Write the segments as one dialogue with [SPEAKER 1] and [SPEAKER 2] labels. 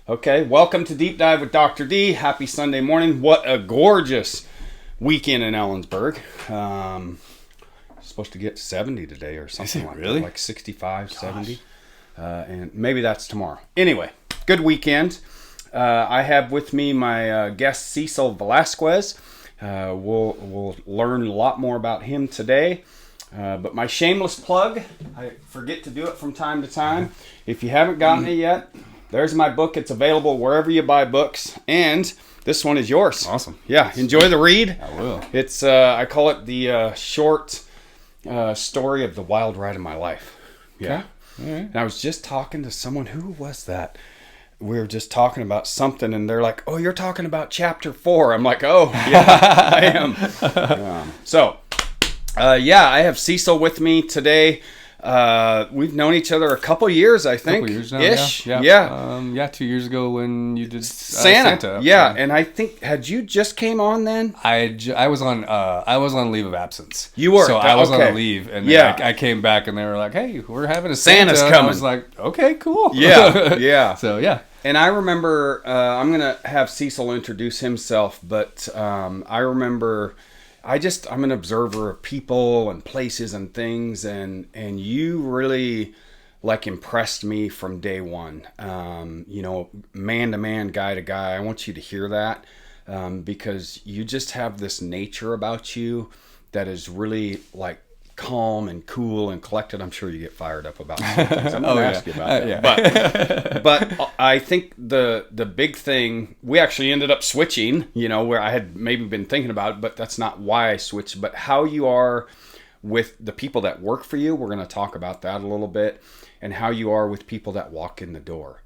[SPEAKER 1] Okay, welcome to Deep Dive with Dr. D. Happy Sunday morning. What a gorgeous weekend in Ellensburg. Supposed to get 70 today or something like
[SPEAKER 2] really?
[SPEAKER 1] that. Like 65, 70. And maybe that's tomorrow. Anyway, good weekend. I have with me my guest Cecil Velasquez. We'll learn a lot more about him today. But my shameless plug, I forget to do it from time to time. If you haven't gotten it yet, there's my book. It's available wherever you buy books. And this one is yours.
[SPEAKER 2] Awesome.
[SPEAKER 1] Yeah, enjoy the read.
[SPEAKER 2] I will.
[SPEAKER 1] It's I call it the short story of the wild ride of my life. Yeah.
[SPEAKER 2] Okay. All right.
[SPEAKER 1] And I was just talking to someone. Who was that? We were just talking about something, and they're like, "Oh, you're talking about chapter 4." I'm like, "Oh, yeah, I am." I have Cecil with me today. We've known each other a couple years, I think.
[SPEAKER 2] Couple years now,
[SPEAKER 1] ish.
[SPEAKER 2] Yeah. 2 years ago when you did
[SPEAKER 1] Santa. Yeah, and I think had you just came on then?
[SPEAKER 2] I was on leave of absence.
[SPEAKER 1] You were.
[SPEAKER 2] So I was on leave, and then I came back, and they were like, "Hey, we're having a
[SPEAKER 1] Santa's
[SPEAKER 2] Santa."
[SPEAKER 1] coming.
[SPEAKER 2] I was like, "Okay, cool."
[SPEAKER 1] Yeah.
[SPEAKER 2] So yeah.
[SPEAKER 1] And I remember, I'm going to have Cecil introduce himself, but I remember, I'm an observer of people and places and things, and you really, impressed me from day one. Man to man, guy to guy. I want you to hear that because you just have this nature about you that is really, calm and cool and collected. I'm sure you get fired up about some things. I'm going to ask you about that.
[SPEAKER 2] Yeah.
[SPEAKER 1] But I think the big thing, we actually ended up switching, where I had maybe been thinking about it, but that's not why I switched. But how you are with the people that work for you, we're going to talk about that a little bit, and how you are with people that walk in the door.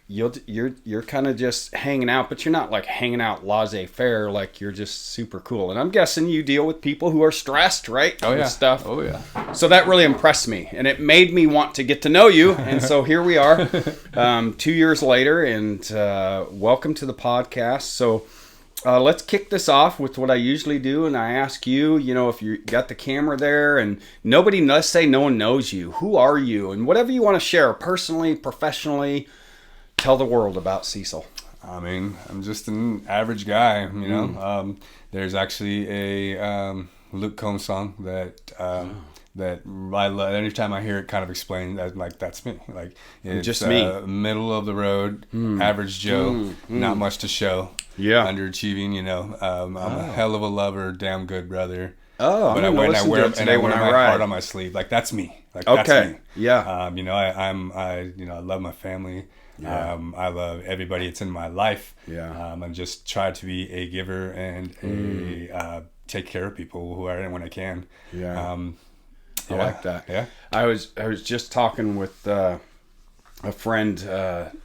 [SPEAKER 1] You're kind of just hanging out, but you're not hanging out laissez-faire. You're just super cool. And I'm guessing you deal with people who are stressed, right?
[SPEAKER 2] Oh yeah.
[SPEAKER 1] With stuff.
[SPEAKER 2] Oh yeah.
[SPEAKER 1] So that really impressed me, and it made me want to get to know you. And so here we are, 2 years later, and welcome to the podcast. So let's kick this off with what I usually do, and I ask you, if you got the camera there, and let's say no one knows you. Who are you? And whatever you want to share, personally, professionally. Tell the world about Cecil.
[SPEAKER 2] I mean, I'm just an average guy, There's actually a Luke Combs song that that I love. Anytime I hear it, kind of explains that that's me. It's
[SPEAKER 1] just me.
[SPEAKER 2] Middle of the road, average Joe, not much to show.
[SPEAKER 1] Yeah,
[SPEAKER 2] underachieving. I'm a hell of a lover, damn good brother.
[SPEAKER 1] Oh,
[SPEAKER 2] but I wear my heart on my sleeve. That's me. That's me.
[SPEAKER 1] Yeah.
[SPEAKER 2] I love my family.
[SPEAKER 1] Yeah.
[SPEAKER 2] I love everybody that's in my life.
[SPEAKER 1] Yeah.
[SPEAKER 2] I'm just try to be a giver and take care of people when I can.
[SPEAKER 1] Yeah. I like that.
[SPEAKER 2] Yeah.
[SPEAKER 1] I was just talking with a friend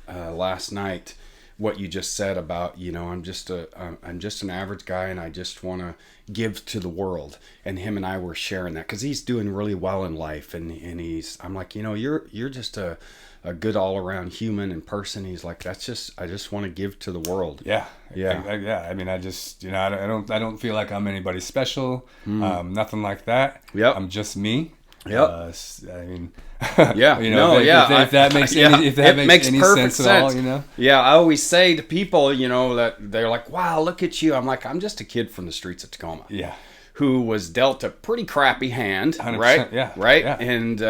[SPEAKER 1] last night. What you just said about I'm just an average guy, and I just want to give to the world. And him and I were sharing that because he's doing really well in life, and I'm like, you're just a good all around human and person. He's like, I just want to give to the world.
[SPEAKER 2] Yeah.
[SPEAKER 1] Yeah.
[SPEAKER 2] I mean, I just I don't feel like I'm anybody special. Nothing like that.
[SPEAKER 1] Yep.
[SPEAKER 2] I'm just me.
[SPEAKER 1] Yep.
[SPEAKER 2] Yeah. If that makes any sense at all,
[SPEAKER 1] Yeah, I always say to people, that they're like, "Wow, look at you." I'm like, I'm just a kid from the streets of Tacoma.
[SPEAKER 2] Yeah.
[SPEAKER 1] Who was dealt a pretty crappy hand,
[SPEAKER 2] 100%,
[SPEAKER 1] right?
[SPEAKER 2] yeah.
[SPEAKER 1] Right.
[SPEAKER 2] Yeah.
[SPEAKER 1] And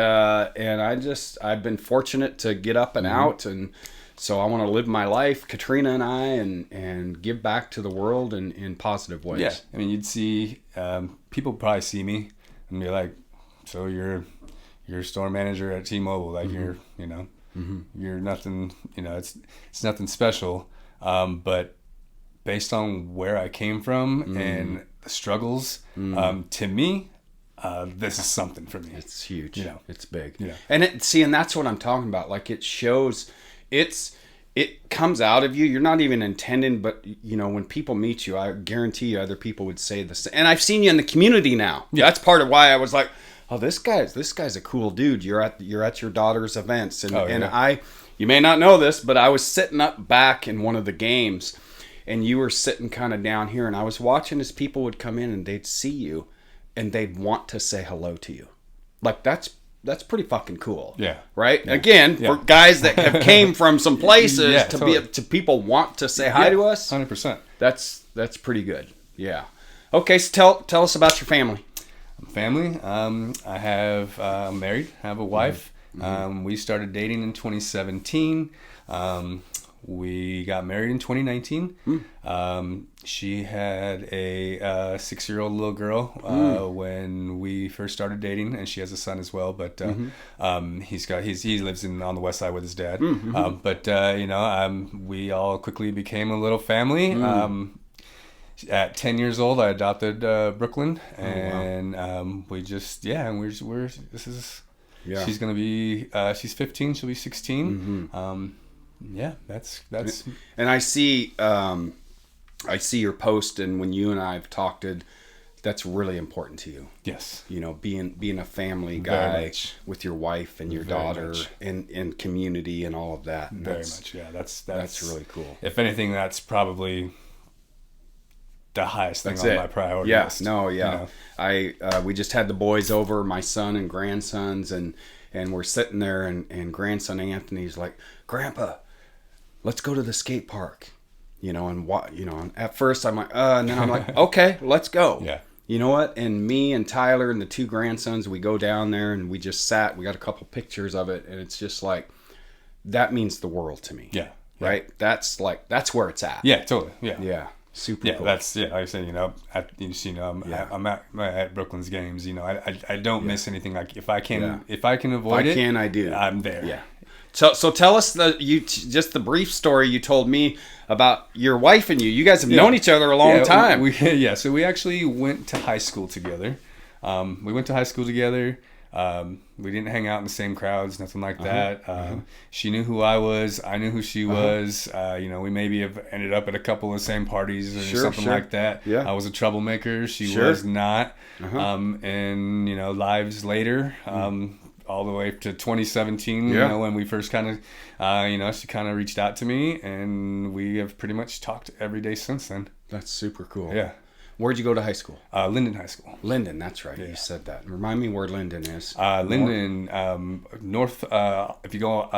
[SPEAKER 1] I've been fortunate to get up and out, and so I want to live my life, Katrina and I, and give back to the world in positive ways.
[SPEAKER 2] Yeah. I mean, you'd see people probably see me and be like, "So you're store manager at T-Mobile, you're you're nothing, it's nothing special." But based on where I came from and the struggles, to me, this is something for me.
[SPEAKER 1] It's huge. It's big.
[SPEAKER 2] Yeah.
[SPEAKER 1] And and that's what I'm talking about. It shows, it comes out of you. You're not even intending, but when people meet you, I guarantee you other people would say this. And I've seen you in the community now. Yeah. That's part of why I was like, oh, this guy's a cool dude. You're at your daughter's events, and you may not know this, but I was sitting up back in one of the games, and you were sitting kind of down here, and I was watching as people would come in and they'd see you, and they'd want to say hello to you. That's that's pretty fucking cool.
[SPEAKER 2] Yeah.
[SPEAKER 1] Right. Yeah. Again, for guys that have came from some places to
[SPEAKER 2] totally.
[SPEAKER 1] be to people want to say hi to us.
[SPEAKER 2] 100%.
[SPEAKER 1] That's pretty good. Yeah. Okay. So tell us about your family.
[SPEAKER 2] Family. I have married. I have a wife. We started dating in 2017. We got married in 2019. She had a 6-year-old little girl when we first started dating, and she has a son as well. But he lives on the west side with his dad. We all quickly became a little family. At 10 years old, I adopted Brooklyn, and we just she's gonna be she's 15, she'll be 16. That's
[SPEAKER 1] and I see your post, and when you and I have talked, that's really important to you.
[SPEAKER 2] Yes.
[SPEAKER 1] Being a family guy with your wife and your daughter and community and all of that.
[SPEAKER 2] Very much. Yeah.
[SPEAKER 1] That's really cool.
[SPEAKER 2] If anything, that's probably the highest thing on my priority list.
[SPEAKER 1] We just had the boys over, my son and grandsons, and we're sitting there, and grandson Anthony's like, Grandpa, let's go to the skate park, and what, and at first I'm like, and then I'm like, okay, let's go.
[SPEAKER 2] Yeah.
[SPEAKER 1] You know what? And me and Tyler and the two grandsons, we go down there and we just sat, we got a couple pictures of it, and it's just like, that means the world to me.
[SPEAKER 2] Yeah.
[SPEAKER 1] Right? That's where it's at.
[SPEAKER 2] Yeah, totally. Yeah.
[SPEAKER 1] Yeah. Super cool.
[SPEAKER 2] That's like I said, I'm at Brooklyn's games. I don't miss anything. Like if I can avoid it,
[SPEAKER 1] I do.
[SPEAKER 2] I'm there.
[SPEAKER 1] Yeah. So tell us just the brief story you told me about your wife and you. You guys have known each other a long time.
[SPEAKER 2] So we actually went to high school together. We didn't hang out in the same crowds, nothing like that. She knew who I was. I knew who she was. We maybe have ended up at a couple of the same parties or something like that.
[SPEAKER 1] Yeah.
[SPEAKER 2] I was a troublemaker. She was not. And, lives later, all the way to 2017, when we first kind of, she kind of reached out to me, and we have pretty much talked every day since then.
[SPEAKER 1] That's super cool.
[SPEAKER 2] Yeah.
[SPEAKER 1] Where'd you go to high school?
[SPEAKER 2] Linden High School.
[SPEAKER 1] Linden, that's right. Yeah. You said that. Remind me where Linden is.
[SPEAKER 2] Linden, north. If you go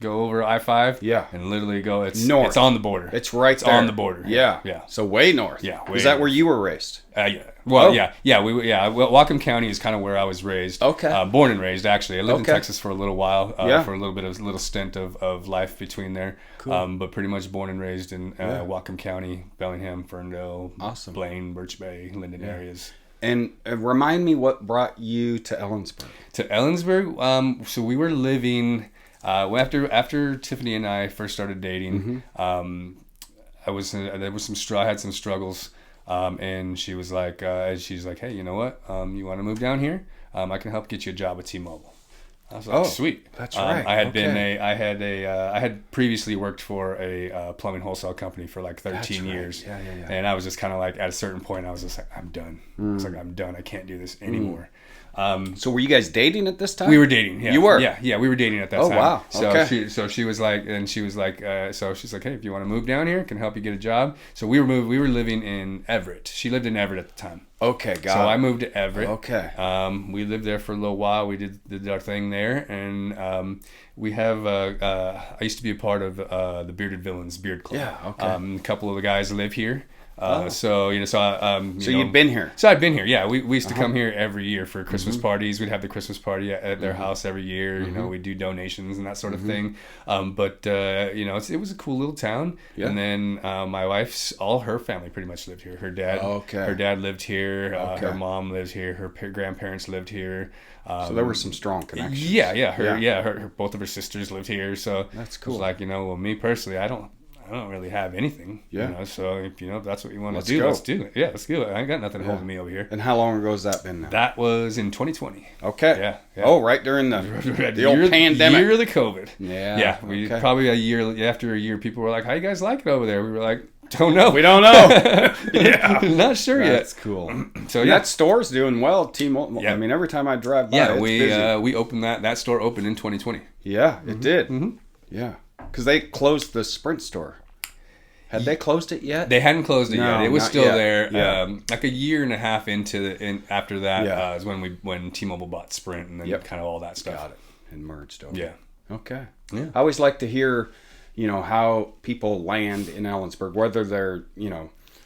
[SPEAKER 2] over I-5, and literally go, it's
[SPEAKER 1] north.
[SPEAKER 2] It's on the border.
[SPEAKER 1] It's right
[SPEAKER 2] it's
[SPEAKER 1] there.
[SPEAKER 2] on the border.
[SPEAKER 1] Yeah. So way north.
[SPEAKER 2] Yeah.
[SPEAKER 1] Is that where you were raised?
[SPEAKER 2] Yeah. Well, yeah. Whatcom County is kind of where I was raised.
[SPEAKER 1] Okay.
[SPEAKER 2] Born and raised, actually. I lived in Texas for a little while. For a little stint of life between there.
[SPEAKER 1] Cool.
[SPEAKER 2] But pretty much born and raised in Whatcom County, Bellingham, Ferndale, Blaine, Birch Bay, Linden areas.
[SPEAKER 1] And remind me what brought you to Ellensburg.
[SPEAKER 2] To Ellensburg, so we were living after Tiffany and I first started dating. I had some struggles, and she was like, hey, you know what? You want to move down here? I can help get you a job at T-Mobile. I was like, sweet.
[SPEAKER 1] That's right.
[SPEAKER 2] I had previously worked for a plumbing wholesale company for like 13 years.
[SPEAKER 1] Yeah.
[SPEAKER 2] And I was just kind of like, at a certain point, I was just like, I'm done. I was like, I'm done. I can't do this anymore.
[SPEAKER 1] So were you guys dating at this time?
[SPEAKER 2] We were dating. Yeah.
[SPEAKER 1] You were?
[SPEAKER 2] Yeah, we were dating at that time.
[SPEAKER 1] Oh, wow.
[SPEAKER 2] So she was like, hey, if you want to move down here, can help you get a job. So we were living in Everett. She lived in Everett at the time.
[SPEAKER 1] Okay, got it.
[SPEAKER 2] So I moved to Everett.
[SPEAKER 1] Okay.
[SPEAKER 2] We lived there for a little while. We did our thing there, and we have. I used to be a part of the Bearded Villains Beard Club.
[SPEAKER 1] Yeah. Okay.
[SPEAKER 2] A couple of the guys live here. So you'd
[SPEAKER 1] been here.
[SPEAKER 2] So I'd been here. Yeah, we used to come here every year for Christmas parties. We'd have the Christmas party at their house every year. We'd do donations and that sort of thing. It was a cool little town. Yeah. And then my wife's all her family pretty much lived here. Her dad. Her dad lived here. Her mom lived here. Her grandparents lived here.
[SPEAKER 1] So there were some strong connections.
[SPEAKER 2] Her both of her sisters lived here. So
[SPEAKER 1] that's cool.
[SPEAKER 2] It was like, me personally, I don't really have anything.
[SPEAKER 1] Yeah.
[SPEAKER 2] So if that's what you want to do, let's do it. Yeah, let's do it. I ain't got nothing holding me over here.
[SPEAKER 1] And how long ago has that been now?
[SPEAKER 2] That was in 2020.
[SPEAKER 1] Okay.
[SPEAKER 2] Yeah.
[SPEAKER 1] Oh, right during the old pandemic.
[SPEAKER 2] Year of the COVID.
[SPEAKER 1] Yeah.
[SPEAKER 2] Yeah. We probably after a year, people were like, "How you guys like it over there?" We were like, "Don't know.
[SPEAKER 1] We don't know." Yeah.
[SPEAKER 2] Not sure yet.
[SPEAKER 1] That's cool. So that store's doing well. T-Mobile. Yeah. I mean, every time I drive by, it's busy.
[SPEAKER 2] We opened that store opened in 2020.
[SPEAKER 1] Yeah, it did. Mm-hmm. Yeah. Because they closed the Sprint store. Had they closed it yet?
[SPEAKER 2] They hadn't closed it
[SPEAKER 1] No,
[SPEAKER 2] yet. It was
[SPEAKER 1] not
[SPEAKER 2] still
[SPEAKER 1] yet.
[SPEAKER 2] there.
[SPEAKER 1] Yeah.
[SPEAKER 2] Like a year and a half after that
[SPEAKER 1] Yeah.
[SPEAKER 2] is when T-Mobile bought Sprint and then kind of all that stuff.
[SPEAKER 1] Got it. And merged over.
[SPEAKER 2] Yeah.
[SPEAKER 1] Okay.
[SPEAKER 2] Yeah.
[SPEAKER 1] I always like to hear, how people land in Ellensburg, whether they're,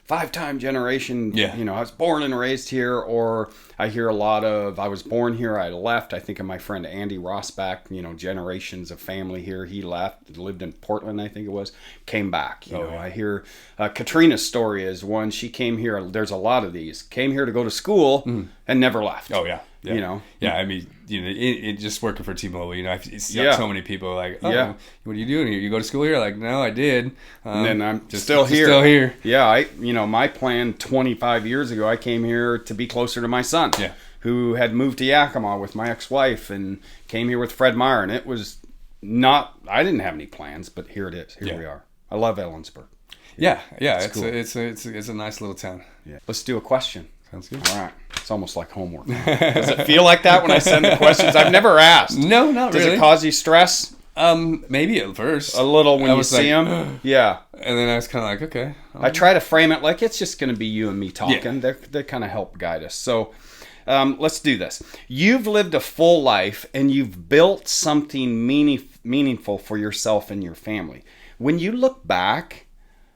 [SPEAKER 1] 5-time generation,
[SPEAKER 2] Yeah.
[SPEAKER 1] I was born and raised here, or I hear a lot of, I was born here, I left. I think of my friend Andy Rossback, generations of family here. He left, lived in Portland, I think it was, came back. I hear Katrina's story is one, she came here, there's a lot of these, came here to go to school and never left.
[SPEAKER 2] Oh, yeah. Yeah. Yeah, I mean, it just working for T-Mobile, I see so many people like, what are you doing here? You go to school here? Like, no, I did.
[SPEAKER 1] And then I'm still here.
[SPEAKER 2] Still here.
[SPEAKER 1] Yeah, my plan 25 years ago, I came here to be closer to my son, who had moved to Yakima with my ex-wife and came here with Fred Meyer. And it was not, I didn't have any plans, but here it is. Here we are. I love Ellensburg.
[SPEAKER 2] Yeah. It's
[SPEAKER 1] cool.
[SPEAKER 2] It's a nice little town.
[SPEAKER 1] Yeah. Let's do a question.
[SPEAKER 2] Sounds good.
[SPEAKER 1] All right. It's almost like homework. Does it feel like that when I send the questions? I've never asked.
[SPEAKER 2] No, not really.
[SPEAKER 1] Does it cause you stress?
[SPEAKER 2] Maybe at first.
[SPEAKER 1] A little when you see them? Yeah.
[SPEAKER 2] And then I was kind of like, okay.
[SPEAKER 1] I try to frame it like it's just going to be you and me talking. Yeah. They kind of help guide us. So let's do this. You've lived a full life and you've built something meaningful for yourself and your family. When you look back,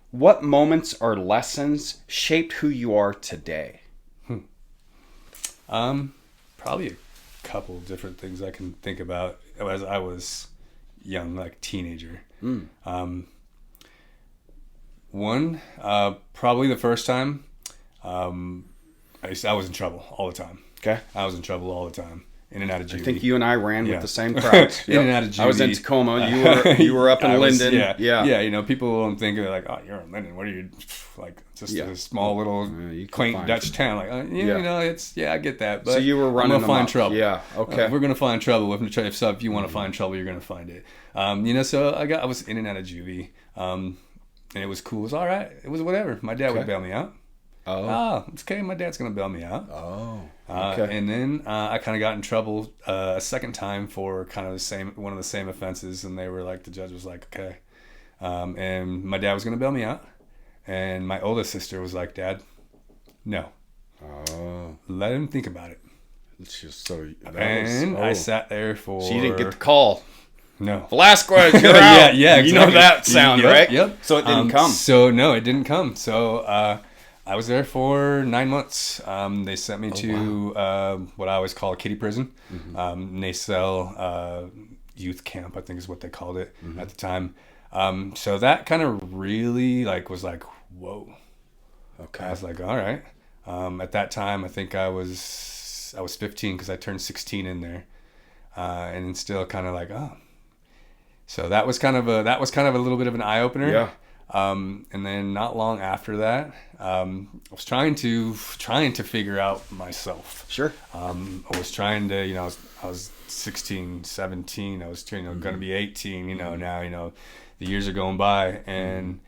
[SPEAKER 1] what moments or lessons shaped who you are today?
[SPEAKER 2] Probably a couple different things I can think about as I was young, like teenager. One, probably the first time, I was in trouble all the time.
[SPEAKER 1] Okay.
[SPEAKER 2] I was in trouble all the time. In and out of juvie.
[SPEAKER 1] I think you and I ran with the same crowds.
[SPEAKER 2] In and out of juvie.
[SPEAKER 1] I was in Tacoma. You were up in Linden.
[SPEAKER 2] Yeah. People don't think they're like, oh, you're in Linden. What are you, like, just a small little quaint Dutch town? Like, I get that. But
[SPEAKER 1] so you were running.
[SPEAKER 2] I'm gonna find trouble.
[SPEAKER 1] Yeah. Okay.
[SPEAKER 2] We're gonna find trouble. If you want to find trouble, you're gonna find it. So I was in and out of juvie. And it was cool. It was all right. It was whatever. My dad would bail me out. Oh, it's okay. My dad's gonna bail me out.
[SPEAKER 1] Oh, okay.
[SPEAKER 2] And then I kind of got in trouble a second time for kind of one of the same offenses, and they were like, the judge was like, okay, and my dad was gonna bail me out, and my oldest sister was like, Dad, no, let him think about it.
[SPEAKER 1] It's just so.
[SPEAKER 2] I sat there for.
[SPEAKER 1] So you didn't get the call.
[SPEAKER 2] No.
[SPEAKER 1] Velasquez, you're out.
[SPEAKER 2] Yeah, exactly.
[SPEAKER 1] You know that sound, right?
[SPEAKER 2] Yep.
[SPEAKER 1] So it didn't come.
[SPEAKER 2] So no, it didn't come. So I was there for 9 months. They sent me to what I always call a kiddie prison. Nacelle youth camp, I think is what they called it at the time. So that kind of really was like, whoa.
[SPEAKER 1] Okay.
[SPEAKER 2] I was like, all right. At that time, I think I was 15 because I turned 16 in there, and still kind of like, oh. So that was kind of a little bit of an eye opener.
[SPEAKER 1] Yeah.
[SPEAKER 2] And then not long after that, I was trying to figure out myself.
[SPEAKER 1] Sure.
[SPEAKER 2] I was trying to, I was 16, 17. I was, going to be 18. Now, the years are going by, and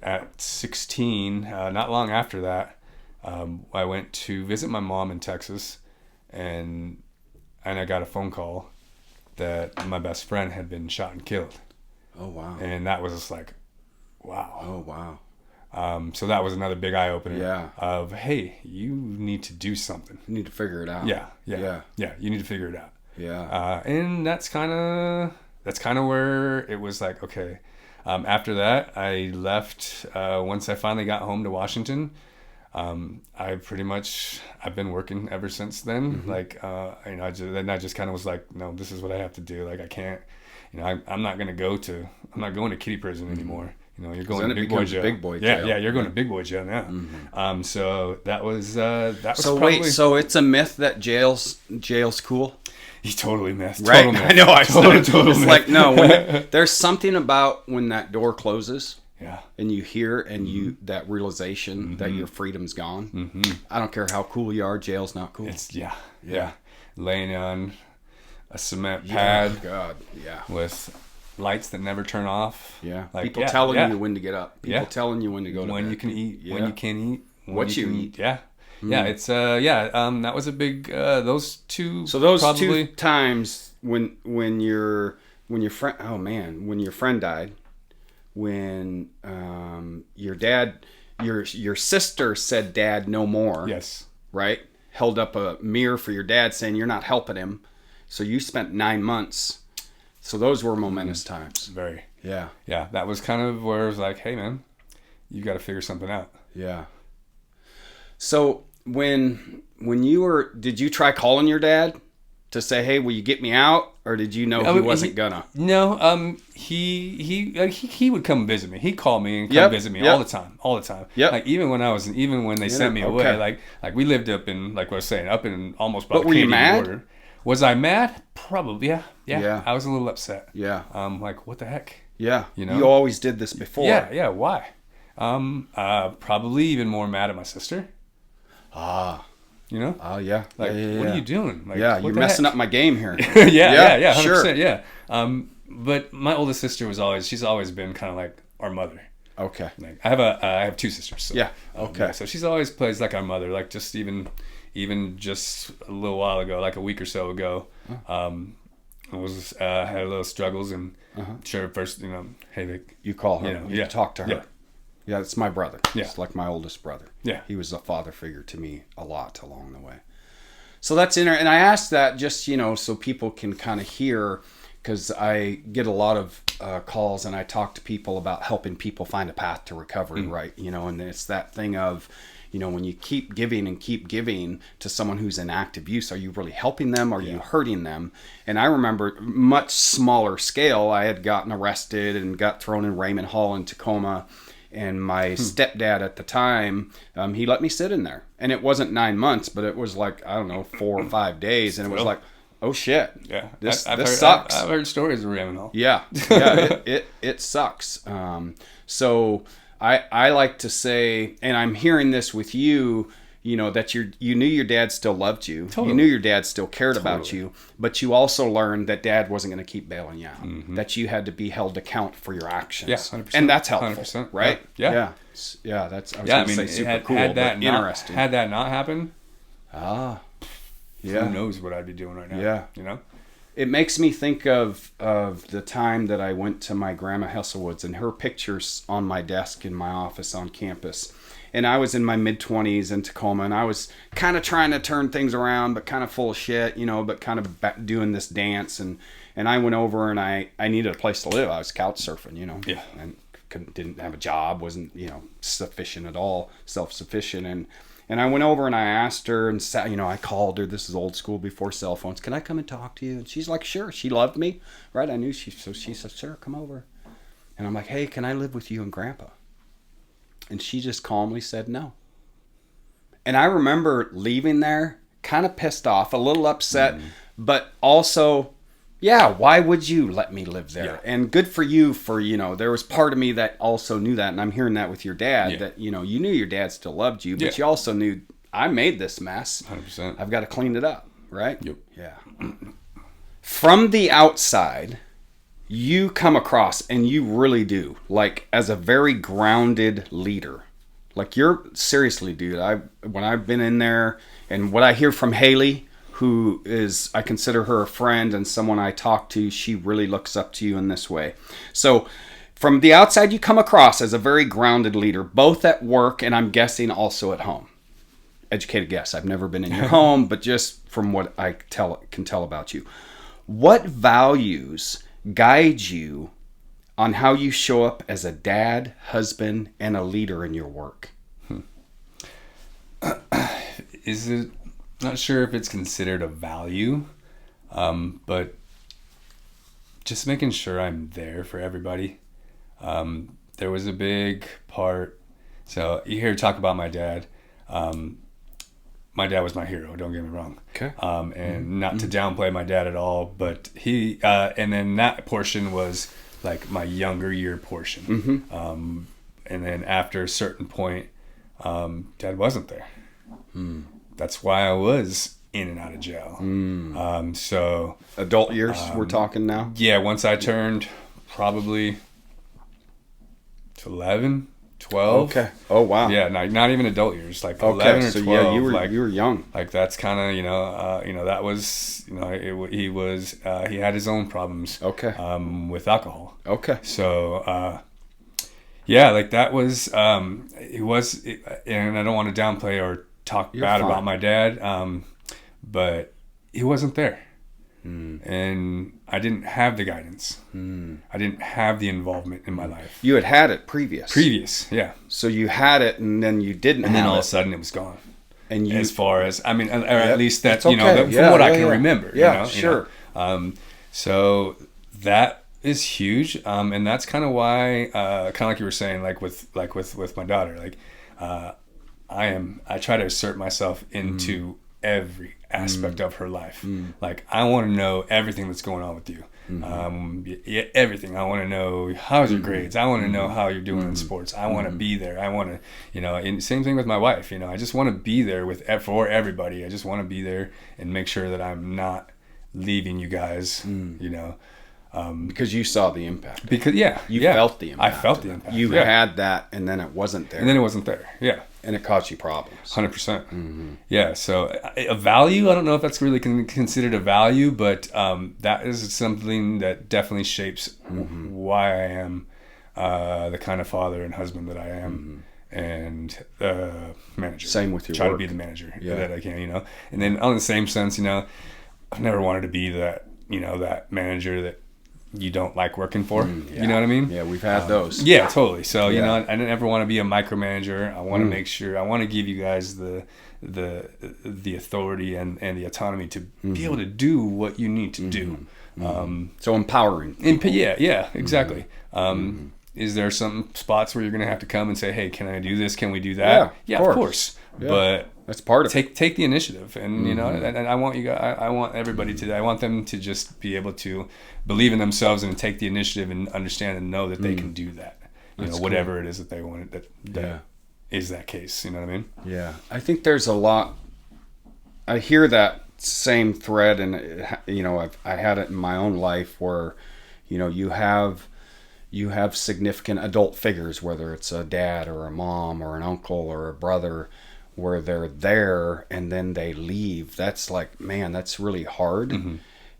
[SPEAKER 2] at 16, not long after that, I went to visit my mom in Texas, and I got a phone call that my best friend had been shot and killed.
[SPEAKER 1] Oh, wow.
[SPEAKER 2] And that was just like, wow.
[SPEAKER 1] Oh, wow.
[SPEAKER 2] So that was another big eye opener.
[SPEAKER 1] Yeah.
[SPEAKER 2] Of, hey, you need to do something.
[SPEAKER 1] You need to figure it out.
[SPEAKER 2] Yeah. You need to figure it out.
[SPEAKER 1] Yeah.
[SPEAKER 2] And that's kind of where it was like, okay. After that, I left. Once I finally got home to Washington, I've been working ever since then. I just kind of was like, no, this is what I have to do. Like, I can't, I'm not going to kiddie prison anymore. You're going to big boy jail.
[SPEAKER 1] Big boy jail.
[SPEAKER 2] Yeah, you're going to big boy jail now. So that was
[SPEAKER 1] So
[SPEAKER 2] probably...
[SPEAKER 1] wait, so it's a myth that jail's cool?
[SPEAKER 2] He totally missed.
[SPEAKER 1] Right?
[SPEAKER 2] Total myth.
[SPEAKER 1] I know.
[SPEAKER 2] Total
[SPEAKER 1] it's
[SPEAKER 2] myth.
[SPEAKER 1] like, no, there's something about when that door closes.
[SPEAKER 2] Yeah.
[SPEAKER 1] And you hear and that realization that your freedom's gone. I don't care how cool you are, jail's not cool.
[SPEAKER 2] It's laying on a cement pad.
[SPEAKER 1] God. Yeah.
[SPEAKER 2] With lights that never turn off.
[SPEAKER 1] Yeah. People telling you when to get up. People
[SPEAKER 2] Yeah.
[SPEAKER 1] telling you when to go to bed.
[SPEAKER 2] When you can eat.
[SPEAKER 1] Yeah.
[SPEAKER 2] When you can't eat.
[SPEAKER 1] What you eat.
[SPEAKER 2] Yeah. Yeah. It's that was a big those two.
[SPEAKER 1] So those
[SPEAKER 2] probably...
[SPEAKER 1] 2 times when your friend died, when your sister said, "Dad, no more."
[SPEAKER 2] Yes.
[SPEAKER 1] Right? Held up a mirror for your dad saying you're not helping him. So you spent 9 months. So those were momentous times.
[SPEAKER 2] Very.
[SPEAKER 1] Yeah.
[SPEAKER 2] Yeah. That was kind of where it was like, hey, man, you got to figure something out.
[SPEAKER 1] Yeah. So when did you try calling your dad to say, "Hey, will you get me out?" Or did you know he wasn't gonna?
[SPEAKER 2] No. He would come visit me. He'd call me and come visit me all the time.
[SPEAKER 1] Yep.
[SPEAKER 2] Like even when they sent me away, like we lived up in, like what I was saying, up in almost by the
[SPEAKER 1] were you
[SPEAKER 2] Canadian
[SPEAKER 1] mad?
[SPEAKER 2] border. Was I mad? Probably. Yeah. I was a little upset.
[SPEAKER 1] Yeah.
[SPEAKER 2] Like what the heck?
[SPEAKER 1] Yeah.
[SPEAKER 2] You know?
[SPEAKER 1] You always did this before.
[SPEAKER 2] Yeah. Why? Probably even more mad at my sister. You know?
[SPEAKER 1] Oh, yeah.
[SPEAKER 2] Like,
[SPEAKER 1] yeah.
[SPEAKER 2] what are you doing? Like,
[SPEAKER 1] you're messing up my game here.
[SPEAKER 2] yeah, 100%,
[SPEAKER 1] sure.
[SPEAKER 2] yeah. But my oldest sister she's always been kind of like our mother.
[SPEAKER 1] Okay.
[SPEAKER 2] Like, I have two sisters. So,
[SPEAKER 1] yeah. Okay.
[SPEAKER 2] So she's always plays like our mother. Like just even just a little while ago, like a week or so ago, I had a little struggles and sure first, hey Vic,
[SPEAKER 1] you call her, you talk to her. Yeah, it's my brother.
[SPEAKER 2] Yeah.
[SPEAKER 1] It's like my oldest brother.
[SPEAKER 2] Yeah.
[SPEAKER 1] He was a father figure to me a lot along the way. So that's and I asked that just, so people can kind of hear, because I get a lot of calls and I talk to people about helping people find a path to recovery, right? And it's that thing of, when you keep giving to someone who's in active use, are you really helping them? Are you hurting them? And I remember much smaller scale, I had gotten arrested and got thrown in Raymond Hall in Tacoma. And my stepdad at the time, he let me sit in there. And it wasn't 9 months, but it was like, I don't know, 4 or 5 days. And it was like, oh shit.
[SPEAKER 2] Yeah.
[SPEAKER 1] This
[SPEAKER 2] I've heard,
[SPEAKER 1] sucks.
[SPEAKER 2] I've heard stories of Raymond Hall.
[SPEAKER 1] Yeah. It sucks. So I like to say, and I'm hearing this with you, that you knew your dad still loved you.
[SPEAKER 2] Totally.
[SPEAKER 1] You knew your dad still cared about you, but you also learned that dad wasn't going to keep bailing you out. That you had to be held account for your actions.
[SPEAKER 2] Yeah, 100%.
[SPEAKER 1] And that's helpful,
[SPEAKER 2] 100%.
[SPEAKER 1] right?
[SPEAKER 2] Yeah.
[SPEAKER 1] Yeah, that's, I was going to say super cool, but interesting.
[SPEAKER 2] Had that not happened,
[SPEAKER 1] yeah.
[SPEAKER 2] who knows what I'd be doing right now.
[SPEAKER 1] Yeah. It makes me think of the time that I went to my grandma Hesselwood's, and her picture's on my desk in my office on campus. And I was in my mid-20s in Tacoma, and I was kind of trying to turn things around, but kind of full of shit, but kind of doing this dance. And I went over, and I needed a place to live. I was couch surfing,
[SPEAKER 2] Yeah.
[SPEAKER 1] and didn't have a job, wasn't, sufficient at all, self-sufficient. And I went over, and I asked her, and sat, I called her. This is old school, before cell phones. Can I come and talk to you? And she's like, sure. She loved me, right? I knew so she said, sure, come over. And I'm like, hey, can I live with you and Grandpa? And she just calmly said no. And I remember leaving there kind of pissed off, a little upset, but also, why would you let me live there? Yeah. And good for you for, there was part of me that also knew that, and I'm hearing that with your dad, that, you knew your dad still loved you, but you also knew, I made this mess.
[SPEAKER 2] 100%.
[SPEAKER 1] I've got to clean it up, right?
[SPEAKER 2] Yep.
[SPEAKER 1] Yeah. From the outside, you come across, and you really do, like, as a very grounded leader. Like, you're, seriously, dude, when I've been in there, and what I hear from Haley, who is, I consider her a friend and someone I talk to, she really looks up to you in this way. So, from the outside, you come across as a very grounded leader, both at work and I'm guessing also at home. Educated guess. I've never been in your home, but just from what I can tell about you. What values guide you on how you show up as a dad, husband, and a leader in your work?
[SPEAKER 2] Is it, not sure if it's considered a value, but just making sure I'm there for everybody. There was a big part, so you hear talk about my dad. My dad was my hero, don't get me wrong.
[SPEAKER 1] Okay.
[SPEAKER 2] And not to downplay my dad at all, but he, and then that portion was like my younger year portion. And then after a certain point, dad wasn't there. That's why I was in and out of jail. So
[SPEAKER 1] adult years we're talking now?
[SPEAKER 2] Yeah, once I turned probably 11, 12.
[SPEAKER 1] Okay. Oh, wow.
[SPEAKER 2] Yeah, not even adult years, like
[SPEAKER 1] okay,
[SPEAKER 2] 11 or 12.
[SPEAKER 1] So yeah, you were young.
[SPEAKER 2] Like that's kind of, that was, he had his own problems.
[SPEAKER 1] Okay.
[SPEAKER 2] With alcohol.
[SPEAKER 1] Okay.
[SPEAKER 2] So, Yeah, like that was, and I don't want to downplay or talk bad
[SPEAKER 1] fine.
[SPEAKER 2] about my dad, but he wasn't there. And I didn't have the guidance. I didn't have the involvement in my life.
[SPEAKER 1] You had it previous.
[SPEAKER 2] Yeah.
[SPEAKER 1] So you had it, and then you didn't
[SPEAKER 2] And then
[SPEAKER 1] have
[SPEAKER 2] all
[SPEAKER 1] it.
[SPEAKER 2] of a sudden it was gone.
[SPEAKER 1] And you,
[SPEAKER 2] As far as, I mean, or at least that,
[SPEAKER 1] It's okay.
[SPEAKER 2] from what I can remember.
[SPEAKER 1] Yeah, sure.
[SPEAKER 2] So that is huge. And that's kind of why, kind of like you were saying, like with my daughter, like, I try to assert myself into every aspect of her life. Like, I want to know everything that's going on with you. Everything. I want to know how's your grades. I want to know how you're doing in sports. I want to be there. I want to, and same thing with my wife. I just want to be there for everybody. I just want to be there and make sure that I'm not leaving you guys.
[SPEAKER 1] Because you saw the impact.
[SPEAKER 2] Because
[SPEAKER 1] you felt the impact.
[SPEAKER 2] I felt the impact.
[SPEAKER 1] You had that, and then it wasn't there.
[SPEAKER 2] Yeah.
[SPEAKER 1] And it caused you problems.
[SPEAKER 2] 100%. Yeah. So a value, I don't know if that's really considered a value, but that is something that definitely shapes why I am the kind of father and husband that I am, and manager.
[SPEAKER 1] Same with your
[SPEAKER 2] Try
[SPEAKER 1] work.
[SPEAKER 2] to be the manager that I can, And then on the same sense, I've never wanted to be that, that manager that you don't like working for. You know what I mean?
[SPEAKER 1] Yeah, we've had those.
[SPEAKER 2] Yeah, totally. So, I didn't ever want to be a micromanager. I want to make sure, I want to give you guys the authority and the autonomy to be able to do what you need to do.
[SPEAKER 1] So empowering.
[SPEAKER 2] Yeah, exactly. Is there some spots where you're going to have to come and say, hey, can I do this? Can we do that? Yeah, of course.
[SPEAKER 1] Yeah.
[SPEAKER 2] But
[SPEAKER 1] that's part of it.
[SPEAKER 2] Take the initiative, and and I want you guys, I want everybody to. I want them to just be able to believe in themselves and take the initiative and understand and know that they can do that. Whatever it is that they want. That is that case. You know what I mean?
[SPEAKER 1] Yeah, I think there's a lot. I hear that same thread, and I had it in my own life where, you have significant adult figures, whether it's a dad or a mom or an uncle or a brother, where they're there and then they leave. That's like, man, that's really hard.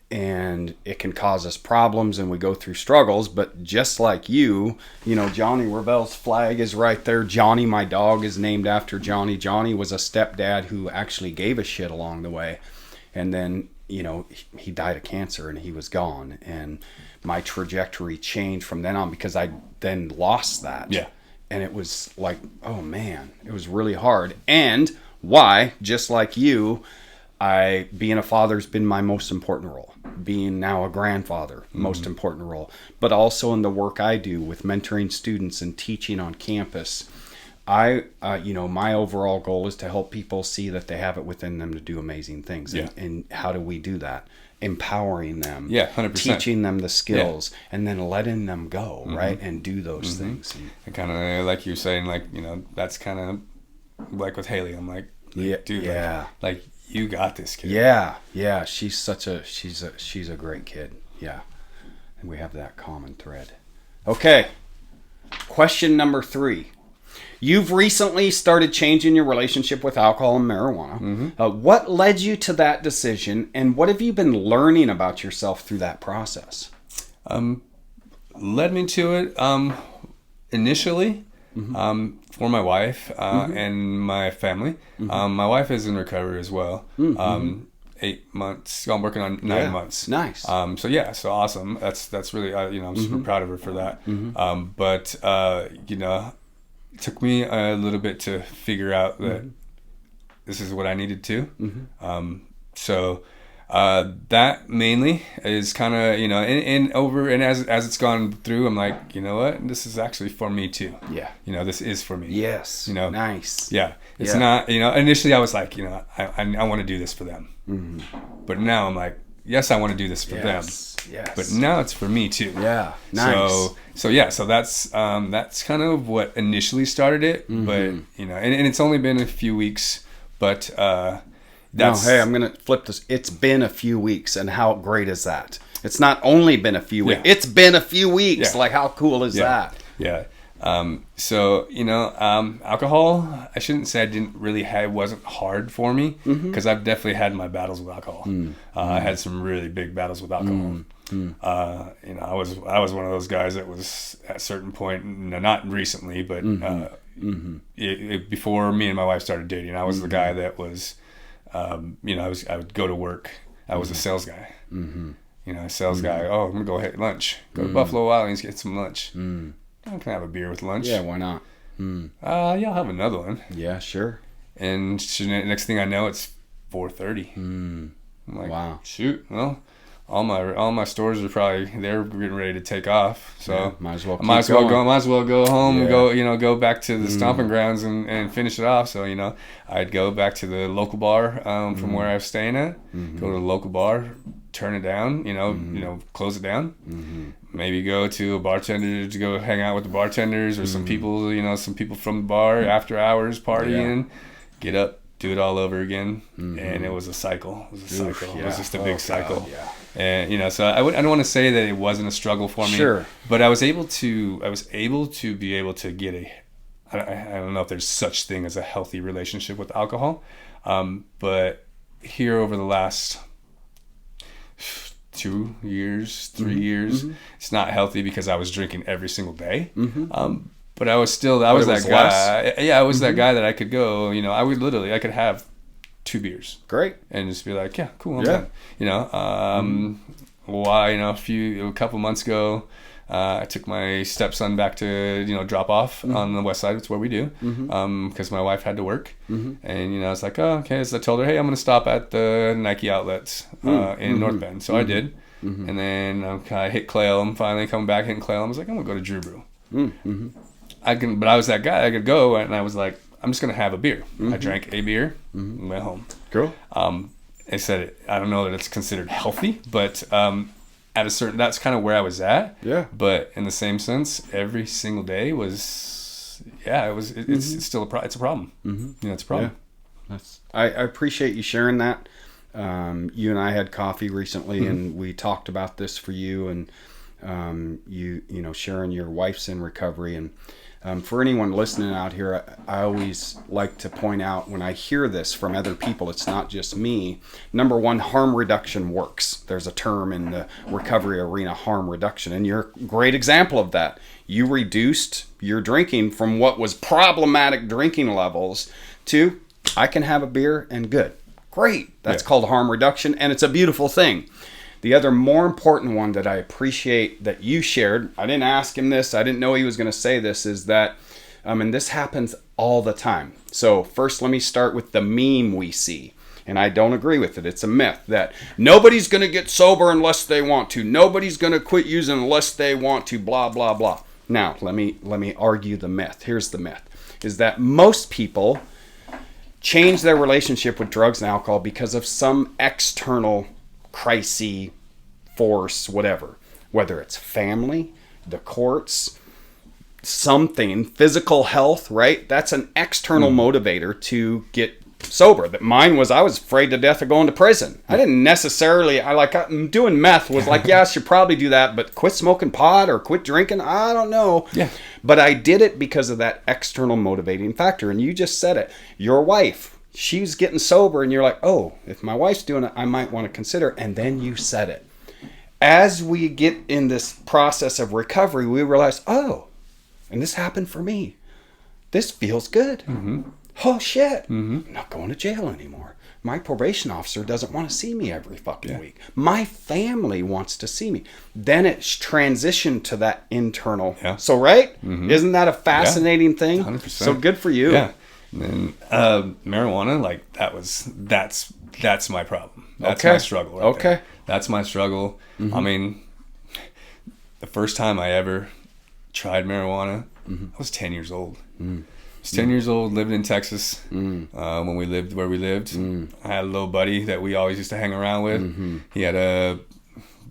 [SPEAKER 1] And it can cause us problems, and we go through struggles. But just like you, Johnny Revell's flag is right there. Johnny, my dog, is named after Johnny. Johnny was a stepdad who actually gave a shit along the way. And then, he died of cancer and he was gone. And my trajectory changed from then on because I then lost that.
[SPEAKER 2] Yeah.
[SPEAKER 1] And it was like, oh man, it was really hard. And why, just like you, being a father's been my most important role. Being now a grandfather, most important role. But also in the work I do with mentoring students and teaching on campus, my overall goal is to help people see that they have it within them to do amazing things.
[SPEAKER 2] Yeah.
[SPEAKER 1] And how do we do that? Empowering them,
[SPEAKER 2] 100%.
[SPEAKER 1] teaching them the skills, and then letting them go, right, and do those things.
[SPEAKER 2] And kind of like you're saying, like, that's kind of like with Haley. I'm like, dude, like you got this kid.
[SPEAKER 1] Yeah. She's a great kid. Yeah, and we have that common thread. Okay, question number 3. You've recently started changing your relationship with alcohol and marijuana. What led you to that decision, and what have you been learning about yourself through that process?
[SPEAKER 2] Led me to it initially for my wife and my family. My wife is in recovery as well. 8 months. I'm working on 9 months.
[SPEAKER 1] Nice.
[SPEAKER 2] So awesome. That's really I'm super proud of her for that. But it took me a little bit to figure out that this is what I needed to. That mainly is kind of, and as it's gone through, I'm like, you know what, this is actually for me too.
[SPEAKER 1] Yeah.
[SPEAKER 2] This is for me.
[SPEAKER 1] Yes. Nice.
[SPEAKER 2] Yeah. It's not, initially I was like, I want to do this for them. But now I'm like, yes, I want to do this for them.
[SPEAKER 1] Yes.
[SPEAKER 2] But now it's for me too.
[SPEAKER 1] Yeah. Nice.
[SPEAKER 2] So that's kind of what initially started it. But and it's only been a few weeks. But
[SPEAKER 1] hey, I'm gonna flip this. It's been a few weeks, and how great is that? It's not only been a few weeks. It's been a few weeks.
[SPEAKER 2] Yeah.
[SPEAKER 1] Like, how cool is that?
[SPEAKER 2] Yeah. So, alcohol, I shouldn't say I didn't really have, it wasn't hard for me, because I've definitely had my battles with alcohol. I had some really big battles with alcohol. I was one of those guys that was at a certain point, not recently, but before me and my wife started dating, I was the guy that was, I would go to work. I was a sales guy. A sales guy. Oh, I'm gonna go hit lunch. Go to Buffalo Wild Wings, get some lunch. I can have a beer with lunch.
[SPEAKER 1] Yeah, why not?
[SPEAKER 2] Yeah, I'll have another one.
[SPEAKER 1] Yeah, sure.
[SPEAKER 2] And next thing I know, it's 4:30. I'm like, wow, shoot. Well, all my stores are they're getting ready to take off. So
[SPEAKER 1] yeah, might as well
[SPEAKER 2] go home and go back to the stomping grounds and finish it off. So I'd go back to the local bar from where I was staying at. Go to the local bar, turn it down. Close it down. Maybe go to a bartender to go hang out with the bartenders or some people, some people from the bar after hours partying. Get up, do it all over again, and it was a cycle. It was just a big cycle.
[SPEAKER 1] God, yeah.
[SPEAKER 2] And so I don't want to say that it wasn't a struggle for me.
[SPEAKER 1] Sure.
[SPEAKER 2] But I was able to be able to get I don't know if there's such thing as a healthy relationship with alcohol, but here over the last 2 years, 3 years, it's not healthy because I was drinking every single day. But I was that guy. Yeah, I was that guy that I could go. I could have 2 beers.
[SPEAKER 1] Great.
[SPEAKER 2] And just be like, yeah, cool, I'm done. A couple months ago, I took my stepson back to drop off on the west side. That's where we do, because my wife had to work, and I was like, oh, okay. So I told her, hey, I'm going to stop at the Nike outlets in North Bend. So I did, and then I hit Clay. I'm finally coming back hitting Clay. I was like, I'm going to go to Drew Brew. But I was that guy. I could go, and I was like, I'm just going to have a beer. I drank a beer and went home.
[SPEAKER 1] Cool.
[SPEAKER 2] I said, I don't know that it's considered healthy, but that's kind of where I was at. Yeah. But in the same sense, every single day was, it's still it's a problem. It's a problem.
[SPEAKER 1] Yeah. I appreciate you sharing that. You and I had coffee recently, and we talked about this for you, and sharing your wife's in recovery. And for anyone listening out here, I always like to point out when I hear this from other people, it's not just me. Number one, harm reduction works. There's a term in the recovery arena, harm reduction, and you're a great example of that. You reduced your drinking from what was problematic drinking levels to, I can have a beer and good. Great. That's called harm reduction, and it's a beautiful thing. The other more important one that I appreciate that you shared, I didn't ask him this, I didn't know he was going to say this, is that, and this happens all the time. So first let me start with the meme we see. And I don't agree with it. It's a myth that nobody's going to get sober unless they want to. Nobody's going to quit using unless they want to, blah, blah, blah. Now, let me argue the myth. Here's the myth, is that most people change their relationship with drugs and alcohol because of some external crisis, force, whether it's family, the courts, something, physical health, right? That's an external motivator to get sober. That mine was, I was afraid to death of going to prison. I didn't necessarily, doing meth was like, yeah, I should probably do that, but quit smoking pot or quit drinking, I don't know. Yeah. But I did it because of that external motivating factor. And you just said it. Your wife, she's getting sober, and you're like, oh, if my wife's doing it, I might want to consider. And then you said it. As we get in this process of recovery, we realize, oh, and this happened for me. This feels good. Oh, shit. I'm not going to jail anymore. My probation officer doesn't want to see me every fucking week. My family wants to see me. Then it's transitioned to that internal. Yeah. So, right? Isn't that a fascinating thing? 100%. So good for you. Yeah.
[SPEAKER 2] And marijuana, that's my problem. That's my struggle. Right there. That's my struggle. I mean, the first time I ever tried marijuana, I was 10 years old. I was 10 years old, living in Texas when we lived where we lived. I had a little buddy that we always used to hang around with. He had a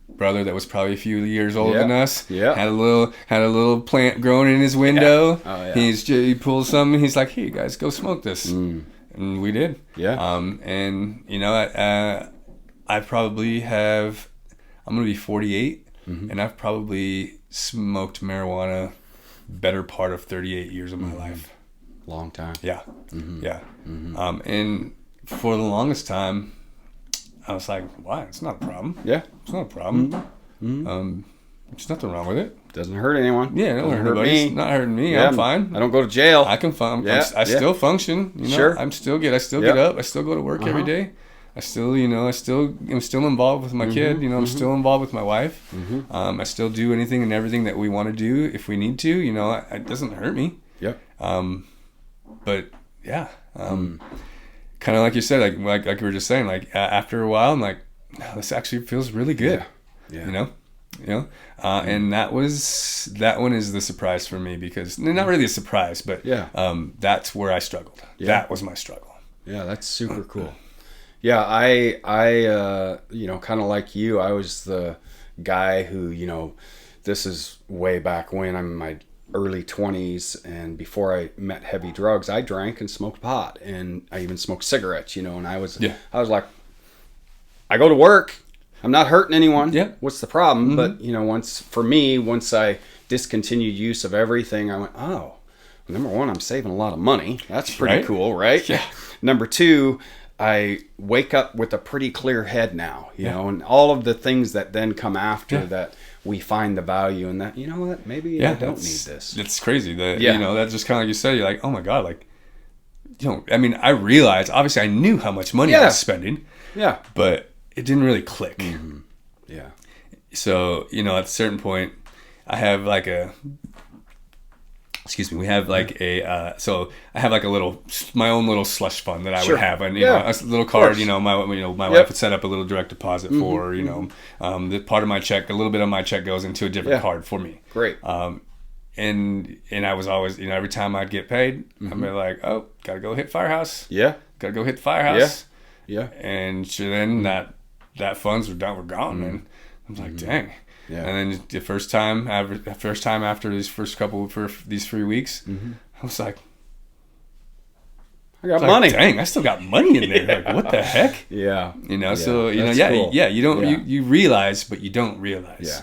[SPEAKER 2] brother that was probably a few years older than us. Yeah. Had a little plant growing in his window. Yeah. Oh, yeah. He pulls something. He's like, "Hey, you guys, go smoke this," and we did. Yeah. And I probably have. I'm gonna be 48, and I've probably smoked marijuana better part of 38 years of my life.
[SPEAKER 1] Long time.
[SPEAKER 2] Yeah. Yeah. And for the longest time, I was like, why? It's not a problem.
[SPEAKER 1] Yeah.
[SPEAKER 2] It's not a problem. There's nothing wrong with it.
[SPEAKER 1] Doesn't hurt anyone.
[SPEAKER 2] Yeah, it don't hurt anybody.
[SPEAKER 1] me.
[SPEAKER 2] It's not hurting me.
[SPEAKER 1] Yeah,
[SPEAKER 2] I'm fine.
[SPEAKER 1] I don't go to jail.
[SPEAKER 2] I can function.
[SPEAKER 1] Yeah,
[SPEAKER 2] I still function. You know,
[SPEAKER 1] Sure.
[SPEAKER 2] I'm still good. I still get up. I still go to work every day. I still, I'm still involved with my kid. I'm still involved with my wife. I still do anything and everything that we want to do if we need to. It doesn't hurt me.
[SPEAKER 1] Yep.
[SPEAKER 2] But yeah, kind of like you said, like you were just saying, like after a while, I'm like, no, this actually feels really good.
[SPEAKER 1] Yeah.
[SPEAKER 2] And that one is the surprise for me, because not really a surprise, but that's where I struggled. Yeah. That was my struggle.
[SPEAKER 1] Yeah, that's super cool. Yeah, I kind of like you, I was the guy who, this is way back when I'm in my early 20s, and before I met heavy drugs, I drank and smoked pot, and I even smoked cigarettes, and I was like, I go to work, I'm not hurting anyone.
[SPEAKER 2] Yeah.
[SPEAKER 1] What's the problem? But, once I discontinued use of everything, I went, oh, number one, I'm saving a lot of money. That's pretty cool, right?
[SPEAKER 2] Yeah.
[SPEAKER 1] Number two, I wake up with a pretty clear head now, you know, and all of the things that then come after that, we find the value in that, maybe I don't need this.
[SPEAKER 2] It's crazy that, that's just kind of like you said, you're like, oh my God, like, I realized, obviously I knew how much money I was spending. Yeah. But it didn't really click.
[SPEAKER 1] Mm-hmm. Yeah.
[SPEAKER 2] So, at a certain point, I have like we have like so I have like my own little slush fund that I would have, and a little card, my wife would set up a little direct deposit for, the part of my check, a little bit of my check goes into a different card for me.
[SPEAKER 1] Great.
[SPEAKER 2] And I was always, every time I'd get paid, I'd be like, oh, gotta go hit Firehouse.
[SPEAKER 1] Yeah.
[SPEAKER 2] Gotta go hit the Firehouse.
[SPEAKER 1] Yeah.
[SPEAKER 2] And so then that funds were gone, and I was like, dang. Yeah. And then the first time after these first couple for these 3 weeks, I was like,
[SPEAKER 1] I got money.
[SPEAKER 2] Dang, I still got money in there. Like, what the heck?
[SPEAKER 1] Yeah.
[SPEAKER 2] So cool. You don't you realize, but you don't realize.
[SPEAKER 1] Yeah.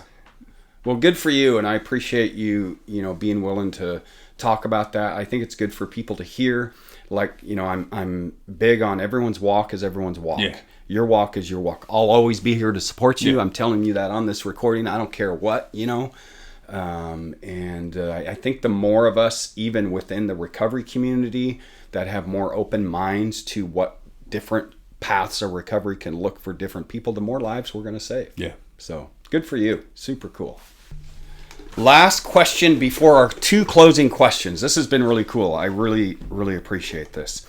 [SPEAKER 1] Well, good for you, and I appreciate you, being willing to talk about that. I think it's good for people to hear. Like, I'm big on everyone's walk is everyone's walk. Yeah. Your walk is your walk. I'll always be here to support you. Yeah. I'm telling you that on this recording. I don't care what, I think the more of us, even within the recovery community, that have more open minds to what different paths of recovery can look for different people, the more lives we're going to save.
[SPEAKER 2] Yeah.
[SPEAKER 1] So good for you. Super cool. Last question before our 2 closing questions. This has been really cool. I really, really appreciate this.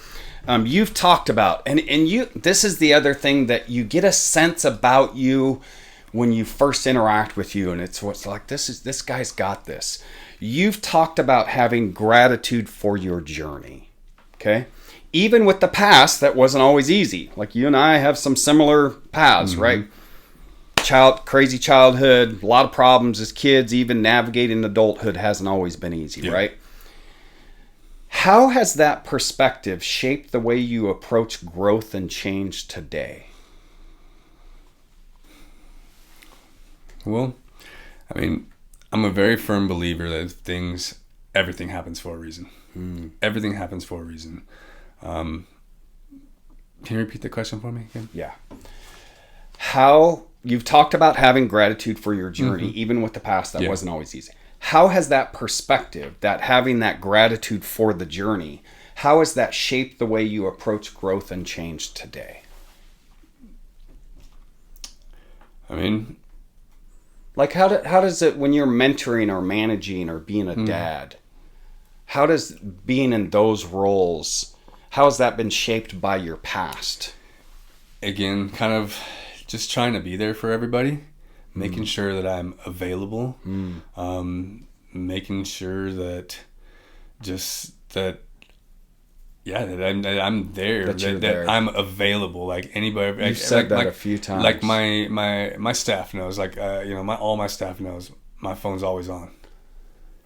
[SPEAKER 1] You've talked about, and this is the other thing, that you get a sense about you when you first interact with you, and it's what's like, this guy's got this. You've talked about having gratitude for your journey. Okay? Even with the past, that wasn't always easy. Like, you and I have some similar paths, right? Crazy childhood, a lot of problems as kids, even navigating adulthood hasn't always been easy, right? How has that perspective shaped the way you approach growth and change today?
[SPEAKER 2] Well, I'm a very firm believer that everything happens for a reason. Everything happens for a reason. Can you repeat the question for me again?
[SPEAKER 1] Yeah. You've talked about having gratitude for your journey, even with the past that wasn't always easy. How has that perspective, that having that gratitude for the journey, how has that shaped the way you approach growth and change today? Like, how does it, when you're mentoring or managing or being a dad, how does being in those roles, how has that been shaped by your past?
[SPEAKER 2] Again, kind of just trying to be there for everybody, making sure that I'm available, making sure that I'm there, that I'm available. Like anybody,
[SPEAKER 1] you've said that a few times.
[SPEAKER 2] Like my staff knows. Like all my staff knows. My phone's always on.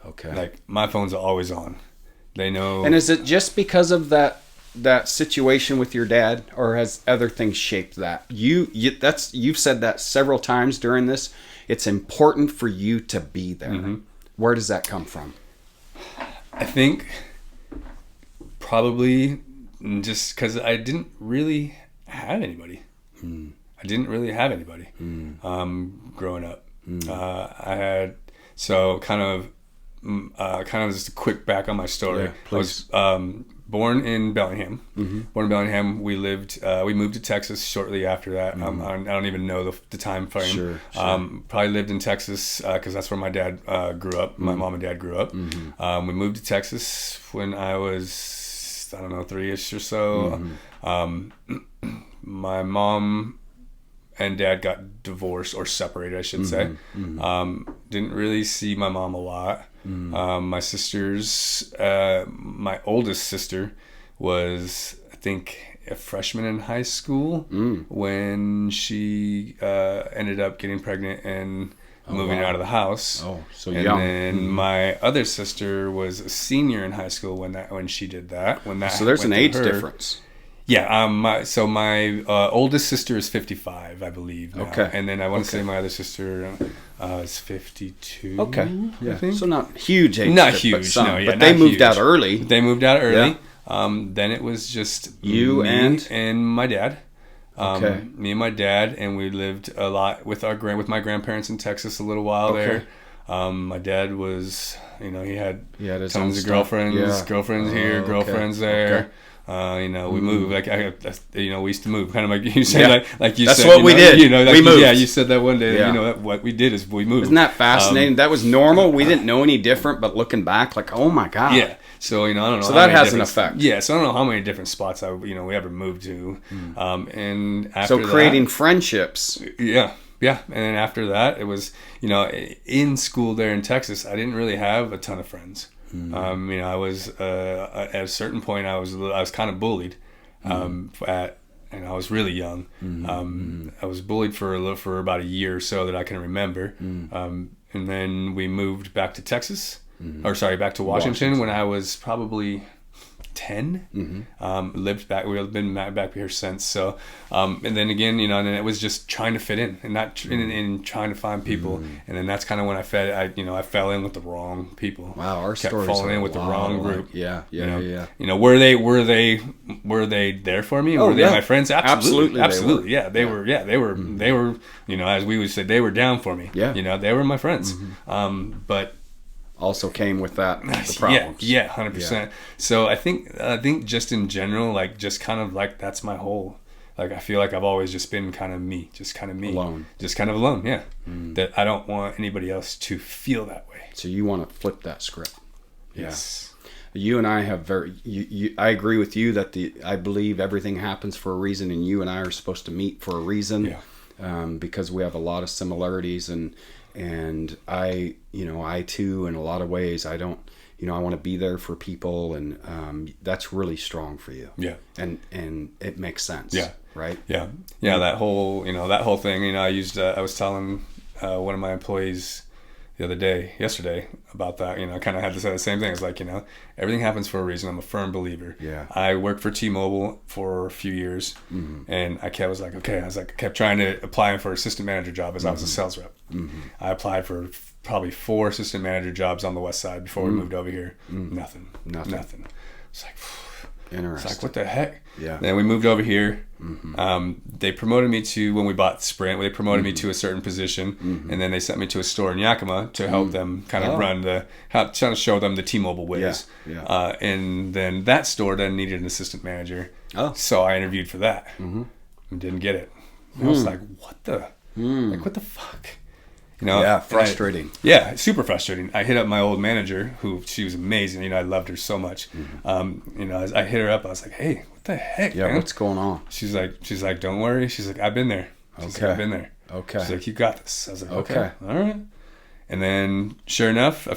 [SPEAKER 1] Okay.
[SPEAKER 2] Like my phone's always on. They know.
[SPEAKER 1] And is it just because of that situation with your dad, or has other things shaped that? You've said that several times during this. It's important for you to be there. Where does that come from?
[SPEAKER 2] think probably just because I didn't really have anybody. I didn't really have anybody growing up. I had kind of just a quick back on my story.
[SPEAKER 1] Yeah,
[SPEAKER 2] I was born in Bellingham. Born in Bellingham. We moved to Texas shortly after that. I don't even know the time frame.
[SPEAKER 1] Sure.
[SPEAKER 2] Probably lived in Texas because that's where my dad grew up. My mom and dad grew up. We moved to Texas when I was, I don't know, 3-ish or so. My mom and dad got divorced or separated, I should say. Didn't really see my mom a lot. My sisters, my oldest sister was, I think, a freshman in high school when she ended up getting pregnant and moving out of the house.
[SPEAKER 1] Oh, so
[SPEAKER 2] and
[SPEAKER 1] young.
[SPEAKER 2] then my other sister was a senior in high school when she did that.
[SPEAKER 1] So there's an
[SPEAKER 2] went
[SPEAKER 1] age
[SPEAKER 2] through her.
[SPEAKER 1] difference.
[SPEAKER 2] Yeah, my oldest sister is 55, I believe. Now.
[SPEAKER 1] Okay.
[SPEAKER 2] And then I want to say my other sister is 52.
[SPEAKER 1] Okay. Yeah.
[SPEAKER 2] I think.
[SPEAKER 1] So not huge age
[SPEAKER 2] Not
[SPEAKER 1] difference,
[SPEAKER 2] huge,
[SPEAKER 1] but some.
[SPEAKER 2] no, yeah,
[SPEAKER 1] but they
[SPEAKER 2] not
[SPEAKER 1] moved
[SPEAKER 2] huge.
[SPEAKER 1] out early.
[SPEAKER 2] They moved out early.
[SPEAKER 1] Yeah.
[SPEAKER 2] Then it was just
[SPEAKER 1] You
[SPEAKER 2] me and my dad.
[SPEAKER 1] Okay.
[SPEAKER 2] Me and my dad, and we lived a lot with my grandparents in Texas a little while there. My dad was, he had
[SPEAKER 1] his
[SPEAKER 2] tons
[SPEAKER 1] own
[SPEAKER 2] of
[SPEAKER 1] stuff.
[SPEAKER 2] girlfriends,
[SPEAKER 1] Yeah.
[SPEAKER 2] girlfriends here,
[SPEAKER 1] okay.
[SPEAKER 2] girlfriends there.
[SPEAKER 1] Okay.
[SPEAKER 2] We moved we used to move kind of like you said, like you
[SPEAKER 1] That's
[SPEAKER 2] said.
[SPEAKER 1] what we did.
[SPEAKER 2] Like
[SPEAKER 1] we moved.
[SPEAKER 2] Yeah, you said that one day.
[SPEAKER 1] Yeah.
[SPEAKER 2] What we did is we moved.
[SPEAKER 1] Isn't that fascinating? That was normal. We didn't know any different, but looking back, like, oh my God.
[SPEAKER 2] Yeah. So I don't know.
[SPEAKER 1] So
[SPEAKER 2] how
[SPEAKER 1] that
[SPEAKER 2] many
[SPEAKER 1] has an
[SPEAKER 2] different-
[SPEAKER 1] effect.
[SPEAKER 2] Yeah. So I don't know how many different spots we ever moved to. And after
[SPEAKER 1] So creating
[SPEAKER 2] that,
[SPEAKER 1] friendships.
[SPEAKER 2] Yeah. And then after that, it was in school there in Texas. I didn't really have a ton of friends. I was at a certain point I was kind of bullied. And I was really young. I was bullied for about a year or so that I can remember. And then we moved back to Texas, back to Washington when I was probably 10. Lived back. We've been back here since. So, and then again, and it was just trying to fit in and not and trying to find people. And then that's kind of when I fell in with the wrong people.
[SPEAKER 1] Wow, our
[SPEAKER 2] kept
[SPEAKER 1] stories
[SPEAKER 2] falling
[SPEAKER 1] are
[SPEAKER 2] in with the
[SPEAKER 1] a lot
[SPEAKER 2] wrong
[SPEAKER 1] alike.
[SPEAKER 2] group.
[SPEAKER 1] Yeah.
[SPEAKER 2] Were they there for me?
[SPEAKER 1] Oh,
[SPEAKER 2] Were they
[SPEAKER 1] yeah.
[SPEAKER 2] my friends? Absolutely.
[SPEAKER 1] Absolutely.
[SPEAKER 2] Yeah, they were. Yeah, they were. They were. As we would say, they were down for me.
[SPEAKER 1] Yeah.
[SPEAKER 2] They were my friends. But
[SPEAKER 1] Also came with that, the problems.
[SPEAKER 2] Yeah, 100%. So I think just in general, like just kind of like that's my whole. Like I feel like I've always just been kind of me,
[SPEAKER 1] Alone.
[SPEAKER 2] just kind of alone. Yeah, that I don't want anybody else to feel that way.
[SPEAKER 1] So you want to flip that script.
[SPEAKER 2] Yes.
[SPEAKER 1] You and I have I agree with you that I believe everything happens for a reason, and you and I are supposed to meet for a reason.
[SPEAKER 2] Yeah.
[SPEAKER 1] Because we have a lot of similarities, and I too, in a lot of ways, I don't, I want to be there for people, and that's really strong for you.
[SPEAKER 2] Yeah.
[SPEAKER 1] And it makes sense.
[SPEAKER 2] Yeah.
[SPEAKER 1] Right.
[SPEAKER 2] Yeah. That whole thing. I was telling one of my employees yesterday about that. I kind of had to say the same thing. It's like, everything happens for a reason. I'm a firm believer.
[SPEAKER 1] Yeah.
[SPEAKER 2] I worked for T-Mobile for a few years, and I kept trying to apply for assistant manager job as I was a sales rep. I applied for probably 4 assistant manager jobs on the west side before we moved over here. Nothing. It's like,
[SPEAKER 1] Interesting.
[SPEAKER 2] it's like, what the heck?
[SPEAKER 1] Yeah.
[SPEAKER 2] Then we moved over here. They promoted me to, when we bought Sprint, they promoted me to a certain position, and then they sent me to a store in Yakima to help them kind of trying to show them the T-Mobile ways.
[SPEAKER 1] Yeah.
[SPEAKER 2] And then that store then needed an assistant manager.
[SPEAKER 1] Oh.
[SPEAKER 2] So I interviewed for that and didn't get it. I was like, what the fuck?
[SPEAKER 1] Yeah, frustrating.
[SPEAKER 2] Super frustrating. I hit up my old manager, she was amazing. I loved her so much. As I hit her up, I was like, "Hey, what the heck,
[SPEAKER 1] Yeah,
[SPEAKER 2] man?
[SPEAKER 1] what's going on?"
[SPEAKER 2] She's like, "Don't worry." She's like, "I've been there." She's like, "I've been there."
[SPEAKER 1] Okay.
[SPEAKER 2] She's like, "You got this." I was like,
[SPEAKER 1] Okay.
[SPEAKER 2] All right." And then, sure enough, a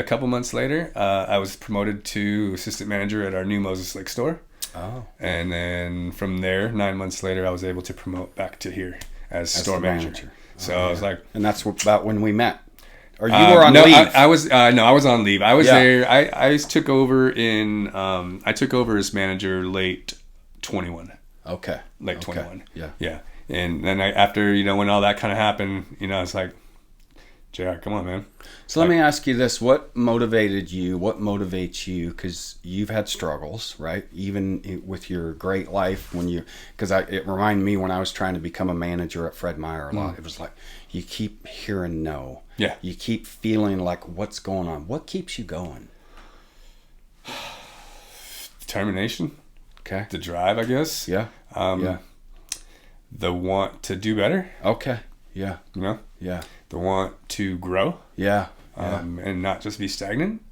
[SPEAKER 2] couple months later, I was promoted to assistant manager at our new Moses Lake store.
[SPEAKER 1] Oh.
[SPEAKER 2] And then from there, 9 months later, I was able to promote back to here as store manager. So I was like,
[SPEAKER 1] and that's about when we met. Or you were on leave.
[SPEAKER 2] I was on leave. I was there. I took over I took over as manager late 21.
[SPEAKER 1] Okay.
[SPEAKER 2] Late 21.
[SPEAKER 1] Yeah.
[SPEAKER 2] Yeah. And then after, when all that kind of happened, it's like, JR, come on, man.
[SPEAKER 1] So let me ask you this. What motivated you? What motivates you? Because you've had struggles, right? Even with your great life when you, because it reminded me when I was trying to become a manager at Fred Meyer a lot. It was like, you keep hearing no.
[SPEAKER 2] Yeah.
[SPEAKER 1] You keep feeling like, what's going on? What keeps you going?
[SPEAKER 2] Determination.
[SPEAKER 1] Okay.
[SPEAKER 2] The drive, I guess.
[SPEAKER 1] Yeah. Yeah.
[SPEAKER 2] The want to do better.
[SPEAKER 1] Okay. Yeah.
[SPEAKER 2] You know?
[SPEAKER 1] Yeah.
[SPEAKER 2] The want to grow.
[SPEAKER 1] Yeah.
[SPEAKER 2] And not just be stagnant.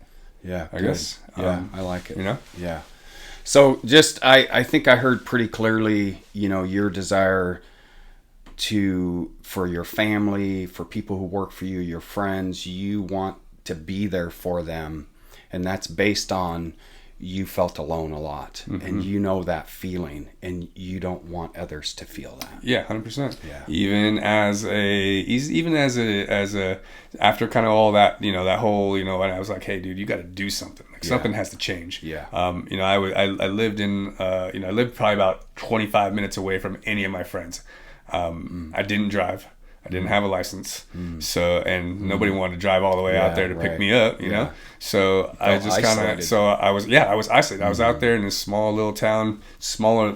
[SPEAKER 1] Yeah.
[SPEAKER 2] I guess.
[SPEAKER 1] Yeah. I like it.
[SPEAKER 2] You know?
[SPEAKER 1] Yeah. So just, I think I heard pretty clearly, your desire for your family, for people who work for you, your friends, you want to be there for them. And that's based on you felt alone a lot, and that feeling, and you don't want others to feel that.
[SPEAKER 2] Yeah, 100%.
[SPEAKER 1] Yeah.
[SPEAKER 2] Even as a after kind of all that, that whole, and I was like, hey, dude, you got to do something. Like something has to change.
[SPEAKER 1] Yeah.
[SPEAKER 2] I lived in, I lived probably about 25 minutes away from any of my friends. I didn't drive. I didn't have a license, so nobody wanted to drive all the way out there to pick me up, you know. So I just kind of, I was isolated. I was out there in this small little town,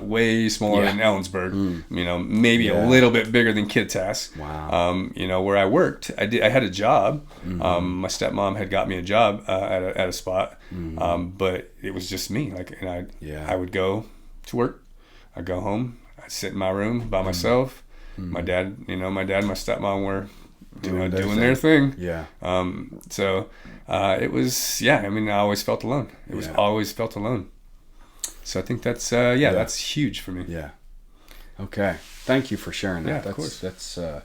[SPEAKER 2] way smaller than Ellensburg, maybe a little bit bigger than Kittitas.
[SPEAKER 1] Wow.
[SPEAKER 2] Where I worked, I had a job. My stepmom had got me a job at a spot, but it was just me. I would go to work, I'd go home, I'd sit in my room by myself. My dad, and my stepmom were doing their thing.
[SPEAKER 1] Yeah.
[SPEAKER 2] It was, I always felt alone. Always felt alone. So I think that's, that's huge for me.
[SPEAKER 1] Yeah. Okay. Thank you for sharing that.
[SPEAKER 2] Yeah, of course.
[SPEAKER 1] That's a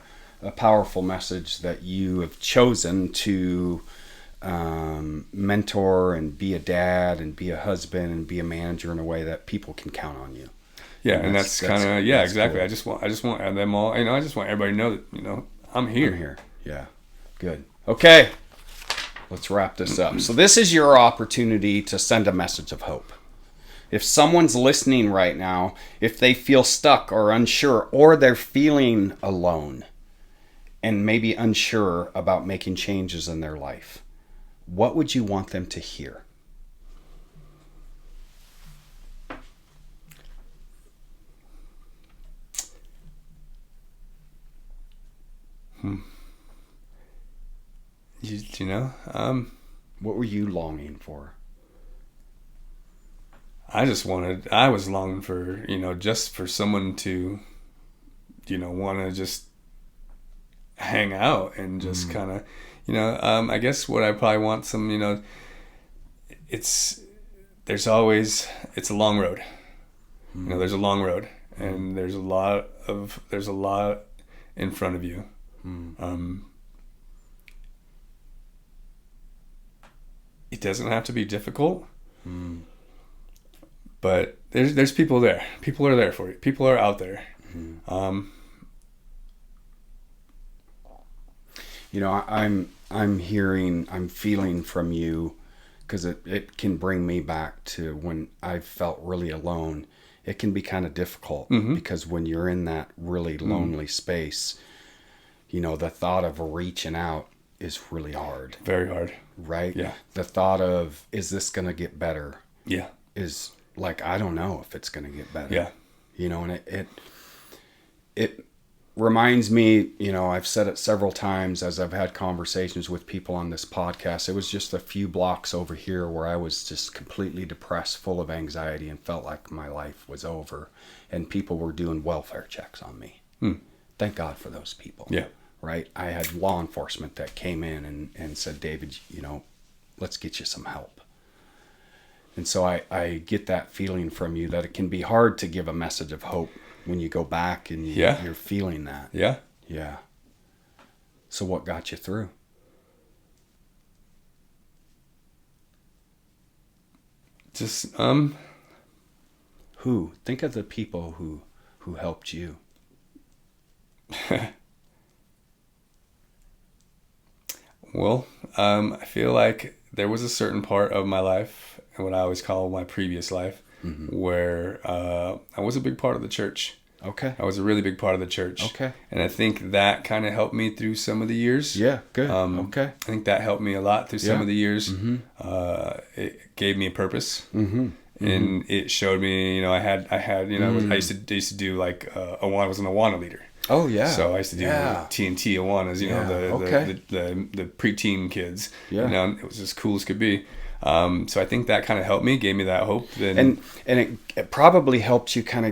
[SPEAKER 1] powerful message that you have chosen to mentor and be a dad and be a husband and be a manager in a way that people can count on you.
[SPEAKER 2] Yeah, and that's kind of exactly. Cool. I just want them all. I just want everybody to know that I'm here.
[SPEAKER 1] I'm here. Yeah, good. Okay, let's wrap this up. So this is your opportunity to send a message of hope. If someone's listening right now, if they feel stuck or unsure, or they're feeling alone, and maybe unsure about making changes in their life, what would you want them to hear?
[SPEAKER 2] What
[SPEAKER 1] were you longing for?
[SPEAKER 2] I was longing for, just for someone to, want to just hang out and just kind of, I guess what I probably want it's a long road. There's a long road, and there's a lot in front of you. It doesn't have to be difficult, but there's people there. People are there for you. People are out there. I'm
[SPEAKER 1] feeling from you, because it can bring me back to when I felt really alone. It can be kind of difficult because when you're in that really lonely space, the thought of reaching out is really hard. Very hard. Right?
[SPEAKER 2] Yeah.
[SPEAKER 1] The thought of, is this going to get better?
[SPEAKER 2] Yeah.
[SPEAKER 1] Is like, I don't know if it's going to get better.
[SPEAKER 2] Yeah.
[SPEAKER 1] And it reminds me, I've said it several times as I've had conversations with people on this podcast. It was just a few blocks over here where I was just completely depressed, full of anxiety, and felt like my life was over. And people were doing welfare checks on me. Thank God for those people.
[SPEAKER 2] Yeah.
[SPEAKER 1] Right? I had law enforcement that came in and said, David, let's get you some help. And so I get that feeling from you that it can be hard to give a message of hope when you go back and you're feeling that.
[SPEAKER 2] Yeah.
[SPEAKER 1] Yeah. So what got you through?
[SPEAKER 2] Just,
[SPEAKER 1] Who? Think of the people who helped you.
[SPEAKER 2] Well, I feel like there was a certain part of my life, and what I always call my previous life, where I was a big part of the church.
[SPEAKER 1] Okay.
[SPEAKER 2] I was a really big part of the church.
[SPEAKER 1] Okay.
[SPEAKER 2] And I think that kind of helped me through some of the years.
[SPEAKER 1] Yeah, good. Okay.
[SPEAKER 2] I think that helped me a lot through some
[SPEAKER 1] Yeah.
[SPEAKER 2] of the years.
[SPEAKER 1] Mm-hmm.
[SPEAKER 2] It gave me a purpose.
[SPEAKER 1] Mm-hmm.
[SPEAKER 2] And it showed me, I had, I used to do like, I was an Awana leader.
[SPEAKER 1] Oh, yeah.
[SPEAKER 2] So I used to do TNT Awanas, the preteen kids.
[SPEAKER 1] Yeah.
[SPEAKER 2] It was as cool as could be. So I think that kind of helped me, gave me that hope.
[SPEAKER 1] And it probably helped you kind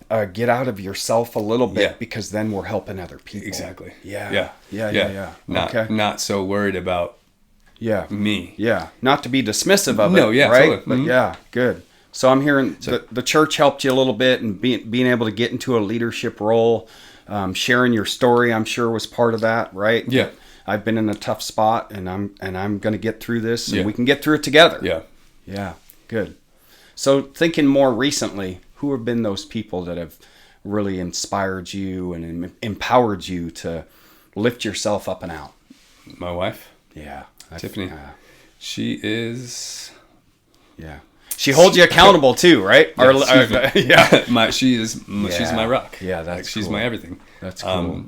[SPEAKER 1] of get out of yourself a little bit, because then we're helping other people.
[SPEAKER 2] Exactly.
[SPEAKER 1] Yeah.
[SPEAKER 2] Not so worried about me.
[SPEAKER 1] Yeah. Not to be dismissive of it.
[SPEAKER 2] No, yeah,
[SPEAKER 1] right?
[SPEAKER 2] Totally.
[SPEAKER 1] But yeah, good. So I'm hearing the church helped you a little bit, and being able to get into a leadership role, sharing your story, I'm sure was part of that, right?
[SPEAKER 2] Yeah.
[SPEAKER 1] I've been in a tough spot, and I'm going to get through this, and we can get through it together.
[SPEAKER 2] Yeah.
[SPEAKER 1] Yeah. Good. So thinking more recently, who have been those people that have really inspired you and empowered you to lift yourself up and out?
[SPEAKER 2] My wife.
[SPEAKER 1] Yeah.
[SPEAKER 2] Tiffany. She is.
[SPEAKER 1] Yeah. She holds you accountable too, right?
[SPEAKER 2] Yeah. She's my rock.
[SPEAKER 1] Yeah, that's
[SPEAKER 2] she's
[SPEAKER 1] cool.
[SPEAKER 2] my everything.
[SPEAKER 1] That's cool.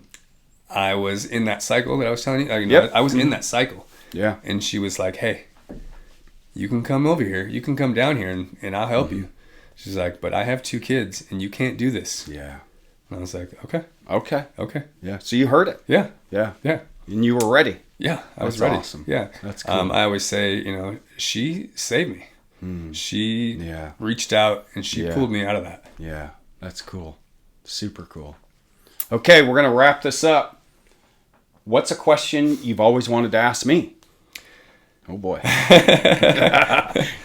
[SPEAKER 2] I was in that cycle that I was telling you.
[SPEAKER 1] Yep.
[SPEAKER 2] I was in that cycle.
[SPEAKER 1] Yeah.
[SPEAKER 2] And she was like, "Hey, you can come over here. You can come down here, and I'll help you." She's like, "But I have 2 kids, and you can't do this."
[SPEAKER 1] Yeah.
[SPEAKER 2] And I was like, "Okay.
[SPEAKER 1] Okay. Yeah. So you heard it.
[SPEAKER 2] Yeah.
[SPEAKER 1] Yeah.
[SPEAKER 2] Yeah.
[SPEAKER 1] And you were ready.
[SPEAKER 2] Yeah. I was
[SPEAKER 1] That's
[SPEAKER 2] ready.
[SPEAKER 1] Awesome.
[SPEAKER 2] Yeah.
[SPEAKER 1] That's cool.
[SPEAKER 2] I always say, she saved me. She reached out and she pulled me out of that.
[SPEAKER 1] Yeah. That's cool. Super cool. Okay, we're going to wrap this up. What's a question you've always wanted to ask me? Oh boy.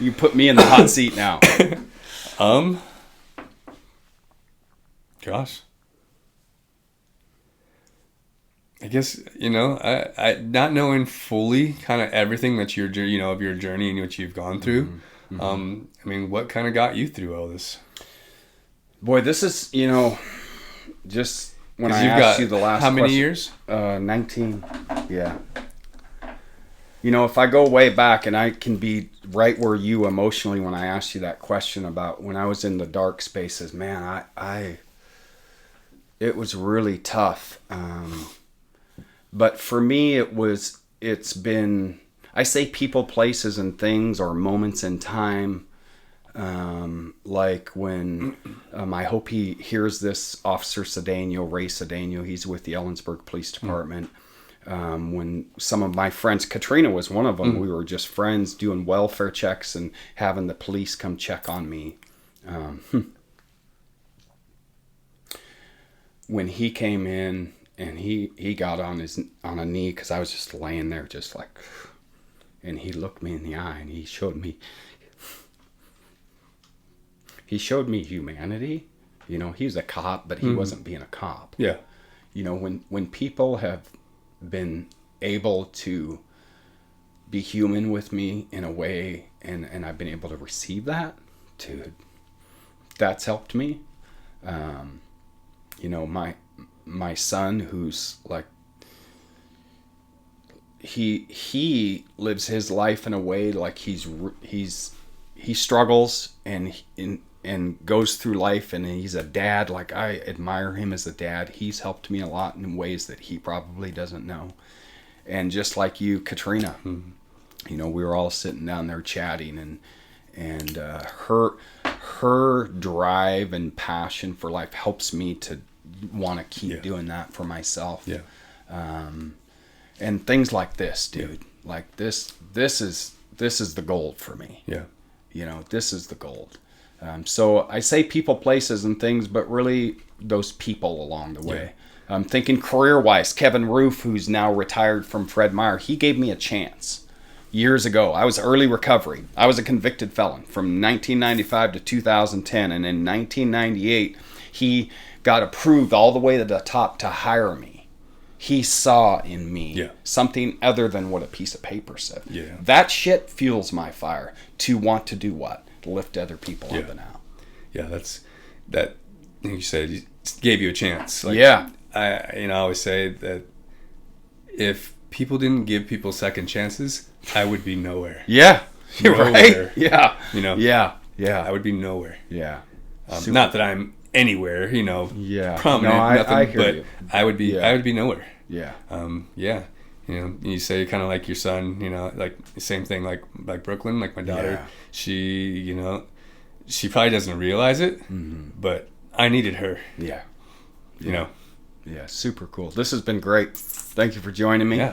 [SPEAKER 1] You put me in the hot seat now.
[SPEAKER 2] Gosh. I guess, I not knowing fully kind of everything that of your journey and what you've gone through. What kind of got you through all this?
[SPEAKER 1] Boy, this is, just when I
[SPEAKER 2] you've
[SPEAKER 1] asked
[SPEAKER 2] got
[SPEAKER 1] you the last
[SPEAKER 2] how many
[SPEAKER 1] question,
[SPEAKER 2] years?
[SPEAKER 1] 19. Yeah. If I go way back, and I can be right where you emotionally when I asked you that question about when I was in the dark spaces, man, it was really tough. But for me, it's been, I say people, places, and things, or moments in time. Like when, I hope he hears this, Officer Ray Cedeno, he's with the Ellensburg Police Department. When some of my friends, Katrina was one of them, we were just friends doing welfare checks and having the police come check on me. When he came in and he got on a knee, because I was just laying there just like, and he looked me in the eye and he showed me humanity. He's a cop, but he wasn't being a cop.
[SPEAKER 2] Yeah.
[SPEAKER 1] When people have been able to be human with me in a way, and I've been able to receive that, dude, that's helped me. My son, who's like, he lives his life in a way like he struggles and goes through life, and he's a dad. Like, I admire him as a dad. He's helped me a lot in ways that he probably doesn't know. And just like you, Katrina, we were all sitting down there chatting, and her drive and passion for life helps me to want to keep doing that for myself. Yeah. And things like this, dude, like this is the gold for me.
[SPEAKER 2] Yeah.
[SPEAKER 1] This is the gold. So I say people, places, and things, but really those people along the way. I'm thinking career-wise, Kevin Roof, who's now retired from Fred Meyer, he gave me a chance years ago. I was early recovery. I was a convicted felon from 1995 to 2010. And in 1998, he got approved all the way to the top to hire me. He saw in me something other than what a piece of paper said.
[SPEAKER 2] Yeah.
[SPEAKER 1] That shit fuels my fire to want to do what? To lift other people up and out.
[SPEAKER 2] Yeah, that you said, he gave you a chance. Like, I always say that if people didn't give people second chances, I would be nowhere.
[SPEAKER 1] Yeah. You're
[SPEAKER 2] nowhere.
[SPEAKER 1] Right. Yeah.
[SPEAKER 2] Yeah.
[SPEAKER 1] Yeah.
[SPEAKER 2] I would be nowhere.
[SPEAKER 1] Yeah.
[SPEAKER 2] Not that I'm anywhere, you know,
[SPEAKER 1] Yeah.
[SPEAKER 2] prominent,
[SPEAKER 1] No,
[SPEAKER 2] nothing,
[SPEAKER 1] I hear
[SPEAKER 2] but
[SPEAKER 1] you.
[SPEAKER 2] I would be
[SPEAKER 1] Yeah.
[SPEAKER 2] I would be nowhere.
[SPEAKER 1] Yeah.
[SPEAKER 2] Yeah. You know, you say kind of like your son, you know, like the same thing, like Brooklyn, like my daughter,
[SPEAKER 1] Yeah.
[SPEAKER 2] she, you know, she probably doesn't realize it, but I needed her,
[SPEAKER 1] Yeah.
[SPEAKER 2] you know.
[SPEAKER 1] Yeah. Super cool. This has been great. Thank you for joining me.
[SPEAKER 2] Yeah.